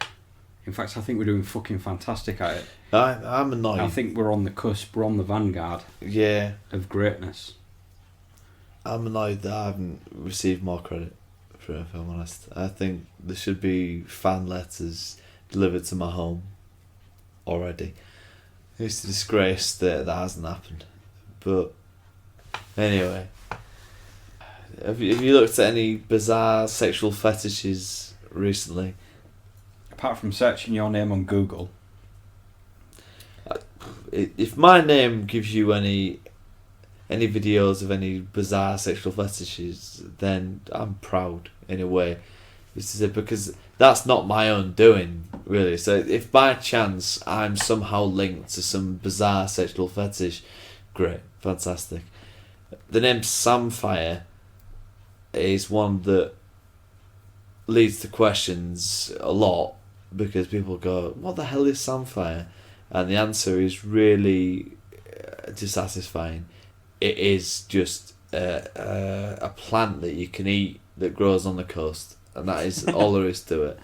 In fact, I think we're doing fucking fantastic at it.
I'm annoyed.
I think we're on the cusp, we're on the vanguard
of
greatness.
I'm annoyed that I haven't received more credit for it, if I'm honest. I think there should be fan letters delivered to my home already. It's a disgrace that hasn't happened. But anyway, have you looked at any bizarre sexual fetishes recently?
Apart from searching your name on Google.
If my name gives you any videos of any bizarre sexual fetishes, then I'm proud in a way. Because that's not my own doing, really. So if by chance I'm somehow linked to some bizarre sexual fetish, great, fantastic. The name Samfire is one that leads to questions a lot, because people go, what the hell is Samfire? And the answer is really dissatisfying. It is just a plant that you can eat that grows on the coast, and that is all there is to it.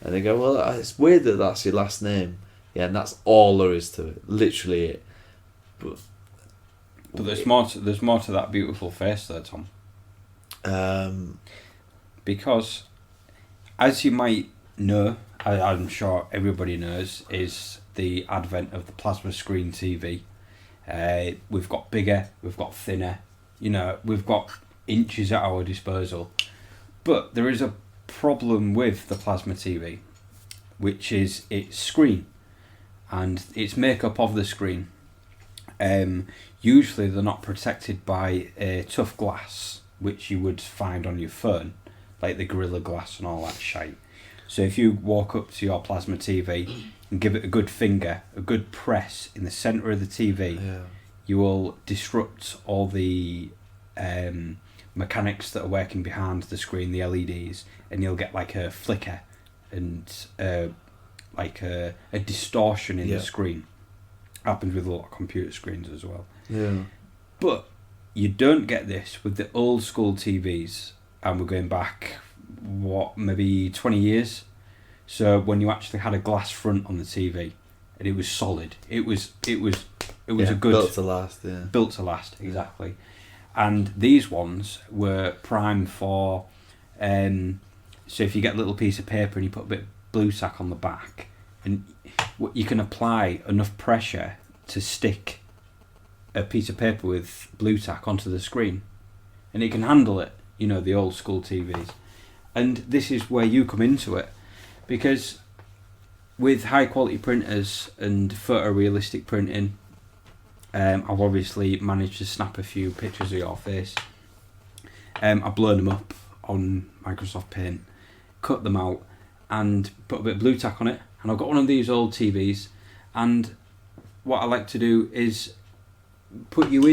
And they go, well, it's weird that that's your last name. Yeah, and that's all there is to it. Literally it. But
there's more to that beautiful face there, Tom. Because, as you might know, I'm sure everybody knows, is the advent of the plasma screen TV. We've got bigger, we've got thinner, we've got inches at our disposal. But there is a problem with the plasma TV, which is its screen and its makeup of the screen. Usually they're not protected by a tough glass, which you would find on your phone, like the Gorilla Glass and all that shite. So if you walk up to your plasma TV and give it a good finger, a good press in the centre of the TV, you will disrupt all the mechanics that are working behind the screen, the LEDs, and you'll get like a flicker and like a distortion in the screen. Happens with a lot of computer screens as well.
Yeah.
But you don't get this with the old school TVs, and we're going back, maybe 20 years. So when you actually had a glass front on the TV, and it was solid, it was a good
built to last. Yeah,
built to last, exactly. And these ones were primed for. So if you get a little piece of paper and you put a bit of blue tack on the back, and you can apply enough pressure to stick a piece of paper with blue tack onto the screen, and it can handle it. The old school TVs. And this is where you come into it, because with high quality printers and photorealistic printing, I've obviously managed to snap a few pictures of your face. I've blown them up on Microsoft Paint, cut them out, and put a bit of blue tack on it. And I've got one of these old TVs, and what I like to do is put you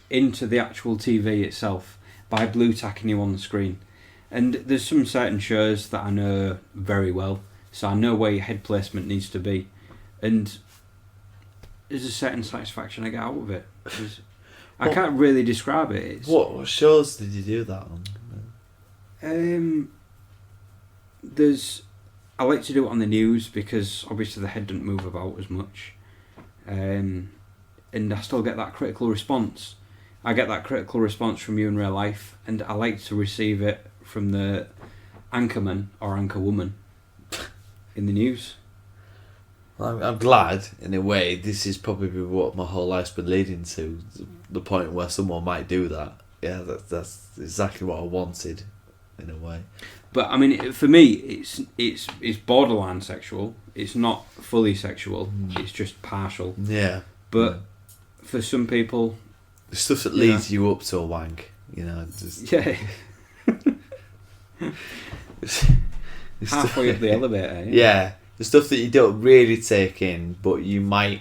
into the actual TV itself by blue tacking you on the screen. And there's some certain shows that I know very well, so I know where your head placement needs to be, and there's a certain satisfaction I get out of it. I can't really describe it.
What shows did you do that on?
I like to do it on the news, because obviously the head doesn't move about as much, and I still get that critical response. I get that critical response from you in real life, and I like to receive it from the anchorman or anchorwoman in the news.
Well, I'm glad, in a way. This is probably what my whole life's been leading to, the point where someone might do that. Yeah, that's exactly what I wanted, in a way.
But I mean, for me, it's borderline sexual. It's not fully sexual. It's just partial.
Yeah.
But for some people,
the stuff that leads you up to a wank, just
halfway up the elevator.
Yeah, the stuff that you don't really take in, but you might,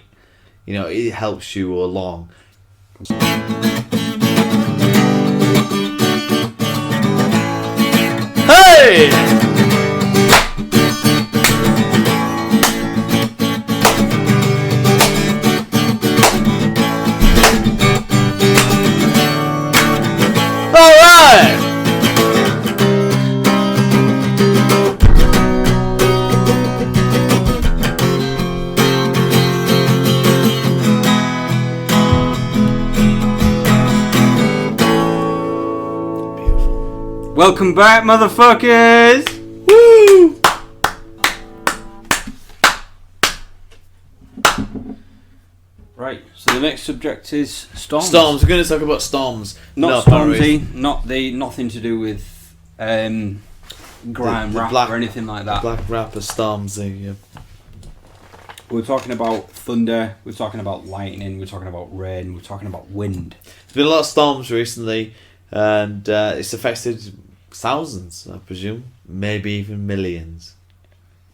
it helps you along. Hey! Alright!
Welcome back, motherfuckers! Woo! Right, so the next subject is storms.
Storms. We're going to talk about storms.
Not Stormzy, nothing to do with grime rap
black,
or anything like that.
Black rapper Stormzy. Yeah.
We're talking about thunder, we're talking about lightning, we're talking about rain, we're talking about wind.
There's been a lot of storms recently, and it's affected thousands, I presume. Maybe even millions.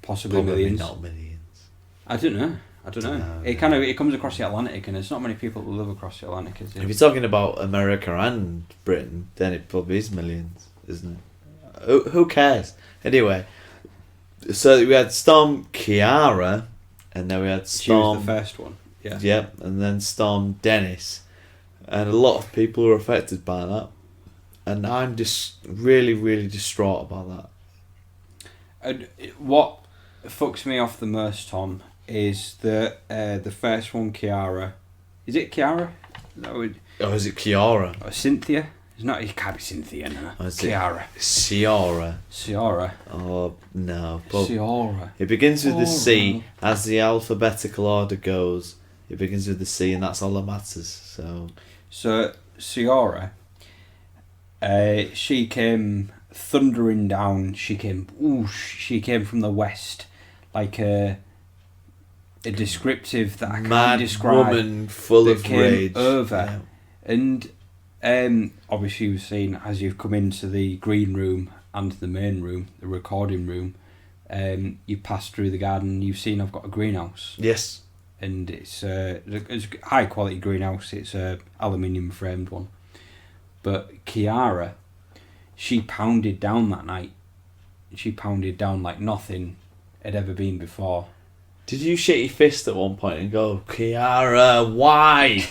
Possibly
Probably
millions.
not millions.
I don't know. It comes across the Atlantic, and there's not many people who live across the Atlantic, is
If
it?
you're talking about America and Britain, then it probably is millions, isn't it? Who cares? Anyway, so we had Storm Kiara, and then we had
She
Storm...
was the first one. Yeah.
Yep, and then Storm Dennis. And a lot of people were affected by that. And I'm just really, really distraught about that.
And what fucks me off the most, Tom, is the first one, Kiara. Is it Kiara?
Oh, is it Kiara?
Or Cynthia? It's not. It can't be Cynthia, no.
Or is
Kiara.
Ciara. Oh, no. But
Ciara.
it begins with the C. As the alphabetical order goes, it begins with the C, and that's all that matters. So
Ciara, she came thundering down. She came from the west, like a descriptive that I can't
mad
describe.
Woman full of
came
rage.
Over, and obviously you've seen as you've come into the green room and the main room, the recording room. You pass through the garden. You've seen I've got a greenhouse.
Yes.
And it's a high quality greenhouse. It's a aluminium framed one. But Kiara, she pounded down that night. She pounded down like nothing had ever been before.
Did you shake your fist at one point and go, Kiara, why?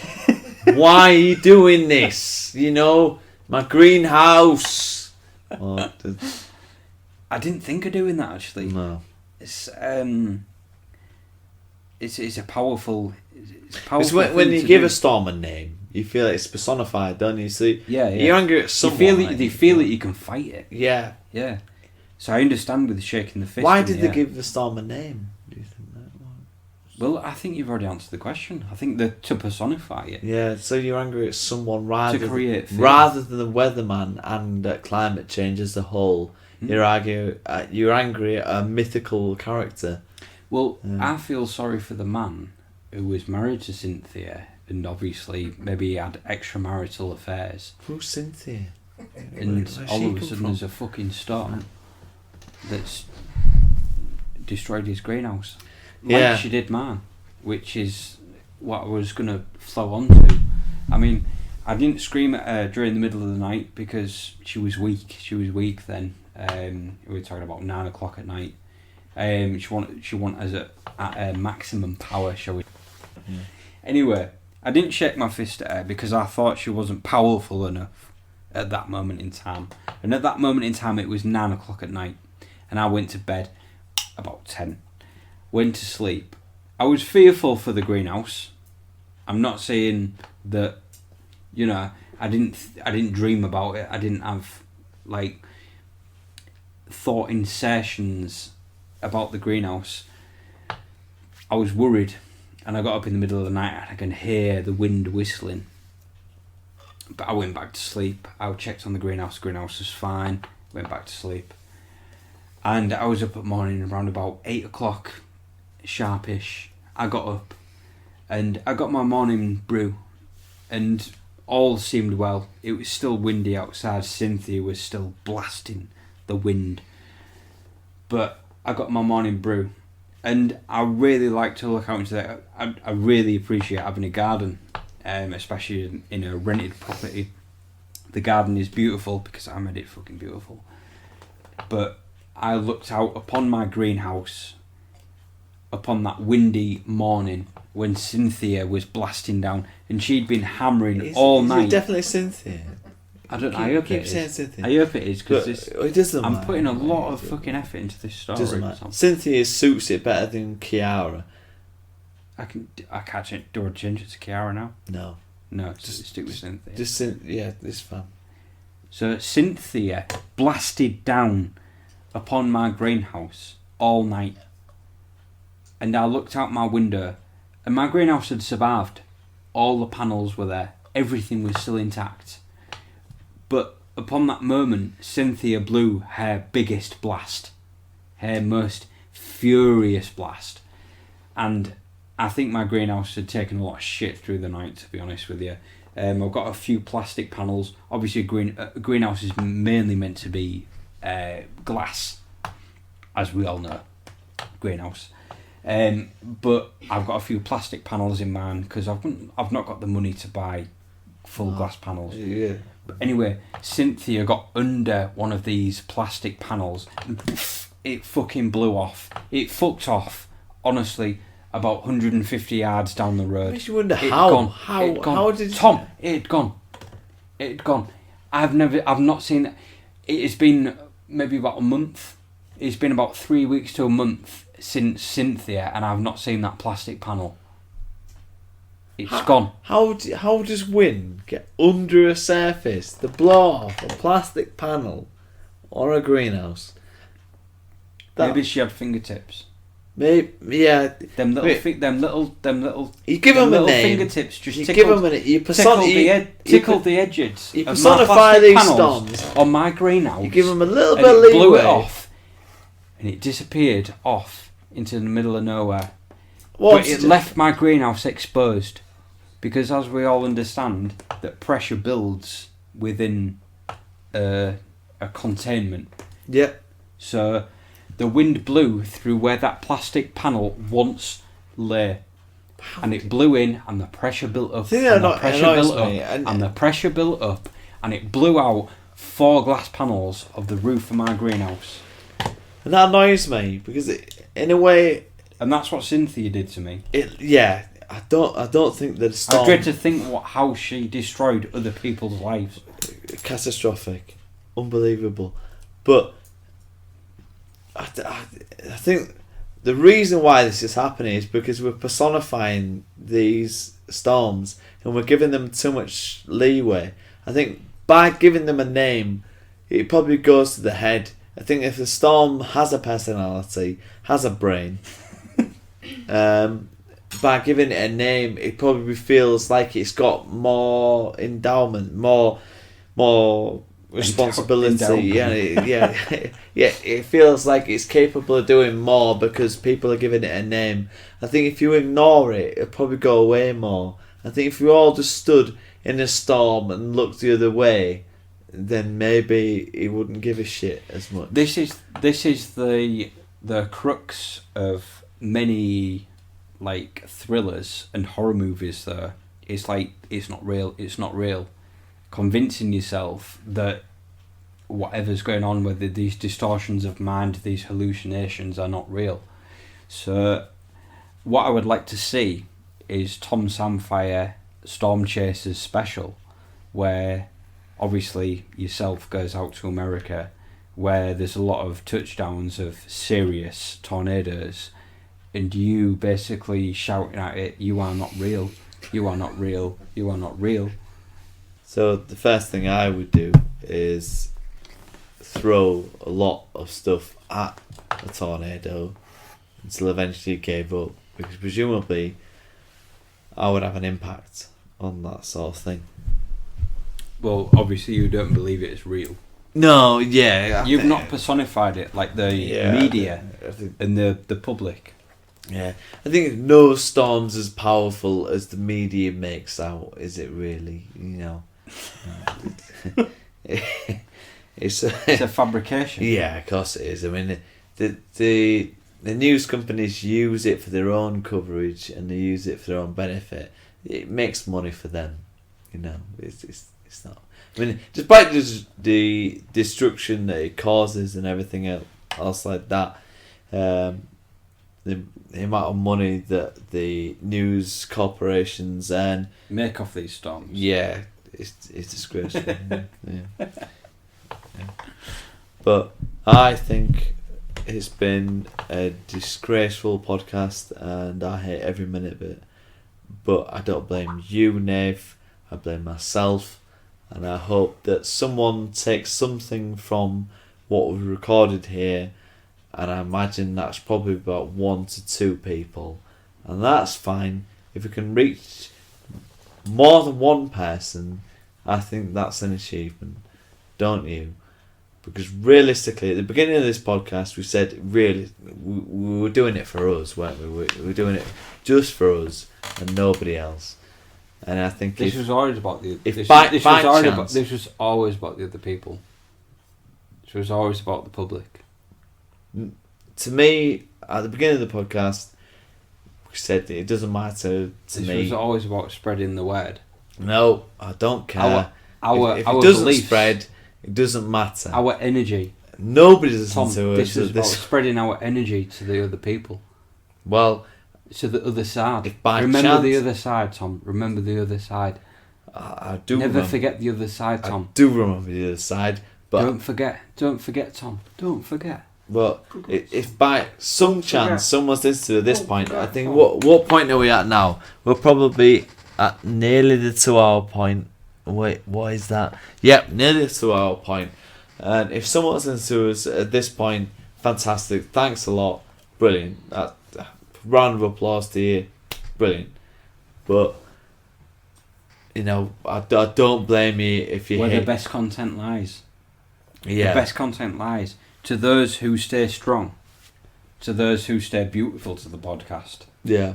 Why are you doing this? You know, my greenhouse.
I didn't think of doing that actually.
No.
It's a powerful.
It's when you give a storm a name, you feel it's personified, don't you? So you're angry at someone.
They feel that you can fight it.
Yeah.
Yeah. So I understand with shaking the fist.
Why did they give the storm a name? Do you think that was?
Well, I think you've already answered the question. I think that to personify it.
Yeah. So you're angry at someone rather
to create
than the weatherman and climate change as a whole. You're angry at a mythical character.
Well, I feel sorry for the man who was married to Cynthia and obviously maybe had extramarital affairs.
Who's Cynthia?
And all of a sudden there's a fucking storm that's destroyed his greenhouse. Like she did mine, which is what I was going to flow on to. I mean, I didn't scream at her during the middle of the night because she was weak. She was weak then. We were talking about 9 o'clock at night. She wanted us at her maximum power, shall we? Yeah. Anyway, I didn't shake my fist at her because I thought she wasn't powerful enough at that moment in time. And at that moment in time, it was 9 o'clock at night, and I went to bed about 10. Went to sleep. I was fearful for the greenhouse. I'm not saying that, you know, I didn't dream about it. I didn't have like thought insertions about the greenhouse. I was worried, and I got up in the middle of the night and I can hear the wind whistling. But I went back to sleep. I checked on the greenhouse. The greenhouse was fine. Went back to sleep. And I was up at morning around about 8 o'clock, sharpish. I got up and I got my morning brew, and all seemed well. It was still windy outside. Cynthia was still blasting the wind. But I got my morning brew, and I really like to look out into that. I really appreciate having a garden, especially in a rented property. The garden is beautiful because I made it fucking beautiful. But I looked out upon my greenhouse upon that windy morning when Cynthia was blasting down, and she'd been hammering all night.
Is it definitely Cynthia?
I don't know. I hope it is.
Cynthia.
I hope it is because I'm putting a lot of fucking effort into this story.
Doesn't matter. Cynthia suits it better than Kiara.
I can't change. Do I change it to Kiara now?
No.
No, just stick with Cynthia.
Yeah, it's fine.
So Cynthia blasted down upon my greenhouse all night. And I looked out my window, and my greenhouse had survived. All the panels were there. Everything was still intact. But upon that moment, Cynthia blew her biggest blast. Her most furious blast. And I think my greenhouse had taken a lot of shit through the night, to be honest with you. I've got a few plastic panels. Obviously, greenhouse is mainly meant to be glass, as we all know. Greenhouse. But I've got a few plastic panels in mine because I've not got the money to buy full glass panels.
Yeah.
But anyway, Cynthia got under one of these plastic panels and it fucking blew off. It fucked off, honestly, about 150 yards down the road.
Makes you wonder
It'd
how.
gone.
How?
It'd gone.
How did
Tom? It'd gone. It'd gone. I've not seen it. It's been maybe about a month. It's been about 3 weeks to a month since Cynthia, and I've not seen that plastic panel. It's gone.
How does wind get under a surface to blow off a plastic panel or a greenhouse?
Maybe she had fingertips.
Maybe, yeah.
Them little.
You give them a name.
Fingertips just
You
tickled,
give them
tickled the edges.
You
of my
personify
plastic
these
panels
stones.
on my greenhouse.
You give them a little
and
bit of
it blew
leeway.
it off, and it disappeared off into the middle of nowhere.
What's
But it left my greenhouse exposed, because as we all understand, that pressure builds within a containment.
Yeah.
So the wind blew through where that plastic panel once lay, and it blew in, and the pressure built up, and the pressure built up, and the pressure built up, and it blew out 4 glass panels of the roof of my greenhouse.
And that annoys me because in a way,
and that's what Cynthia did to me.
I don't think that storm.
I dread to think how she destroyed other people's lives.
Catastrophic, unbelievable, but I think the reason why this is happening is because we're personifying these storms and we're giving them too much leeway. I think by giving them a name, it probably goes to the head. I think if the storm has a personality, has a brain, by giving it a name, it probably feels like it's got more endowment, more responsibility. Yeah. It feels like it's capable of doing more because people are giving it a name. I think if you ignore it, it'll probably go away more. I think if we all just stood in a storm and looked the other way, then maybe he wouldn't give a shit as much.
This is the crux of many like thrillers and horror movies. Though it's like it's not real. Convincing yourself that whatever's going on with these distortions of mind, these hallucinations, are not real. So what I would like to see is Tom Samfire Storm Chasers special, where obviously yourself goes out to America, where there's a lot of touchdowns of serious tornadoes, and you basically shouting at it, "You are not real, you are not real, you are not real."
So the first thing I would do is throw a lot of stuff at a tornado until eventually it gave up, because presumably I would have an impact on that sort of thing.
Well, obviously you don't believe it is real.
No, yeah.
You've not personified it like the media and the public.
Yeah, I think no storm's as powerful as the media makes out. Is it really? You know, it's
a fabrication.
Yeah, of course it is. I mean, the news companies use it for their own coverage and they use it for their own benefit. It makes money for them. You know, it's not. I mean, despite the destruction that it causes and everything else like that, the amount of money that the news corporations earn
make off these storms.
Yeah, it's disgraceful. Yeah. But I think it's been a disgraceful podcast and I hate every minute of it. But I don't blame you, Nave. I blame myself. and I hope that someone takes something from what we've recorded here, and I imagine that's probably about 1 to 2 people, and that's fine. If we can reach more than one person, I think that's an achievement, don't you? Because realistically, at the beginning of this podcast, we said really we were doing it for us, weren't we? We were doing it just for us and nobody else. And I think
this was always about the.
This
was always about the other people. This was always about the public.
To me, at the beginning of the podcast, we said that it doesn't matter to me.
This was always about spreading the word.
No, I don't care. If
our
it doesn't
beliefs,
spread, it doesn't matter.
Our energy.
Nobody listens
Tom,
to us.
This is about spreading our energy to the other people.
Well,
to the other side.
If by
remember
chance,
the other side, Tom. Remember the other side.
I do.
Never forget the other side, Tom.
I do remember the other side, but
don't forget, Tom. Don't forget.
But if by some chance someone's listening to this point, I think what point are we at now? We're probably at nearly the 2 hour point. Wait, what is that? Yep, nearly the 2 hour point. And if someone's listening to us at this point, fantastic. Thanks a lot. Brilliant. Round of applause to you. Brilliant. But you know, I don't blame you if you
where
hate.
the best content lies.
Yeah.
The best content lies to those who stay strong, to those who stay beautiful to the podcast.
Yeah.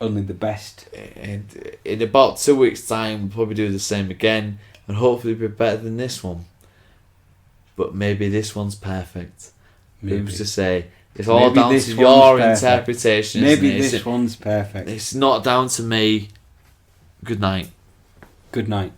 Only the best.
And in about 2 weeks' time, we'll probably do the same again, and hopefully be better than this one. But maybe this one's perfect. Who's to say? It's all down to your interpretation.
Maybe this one's perfect.
It's not down to me. Good night.
Good night.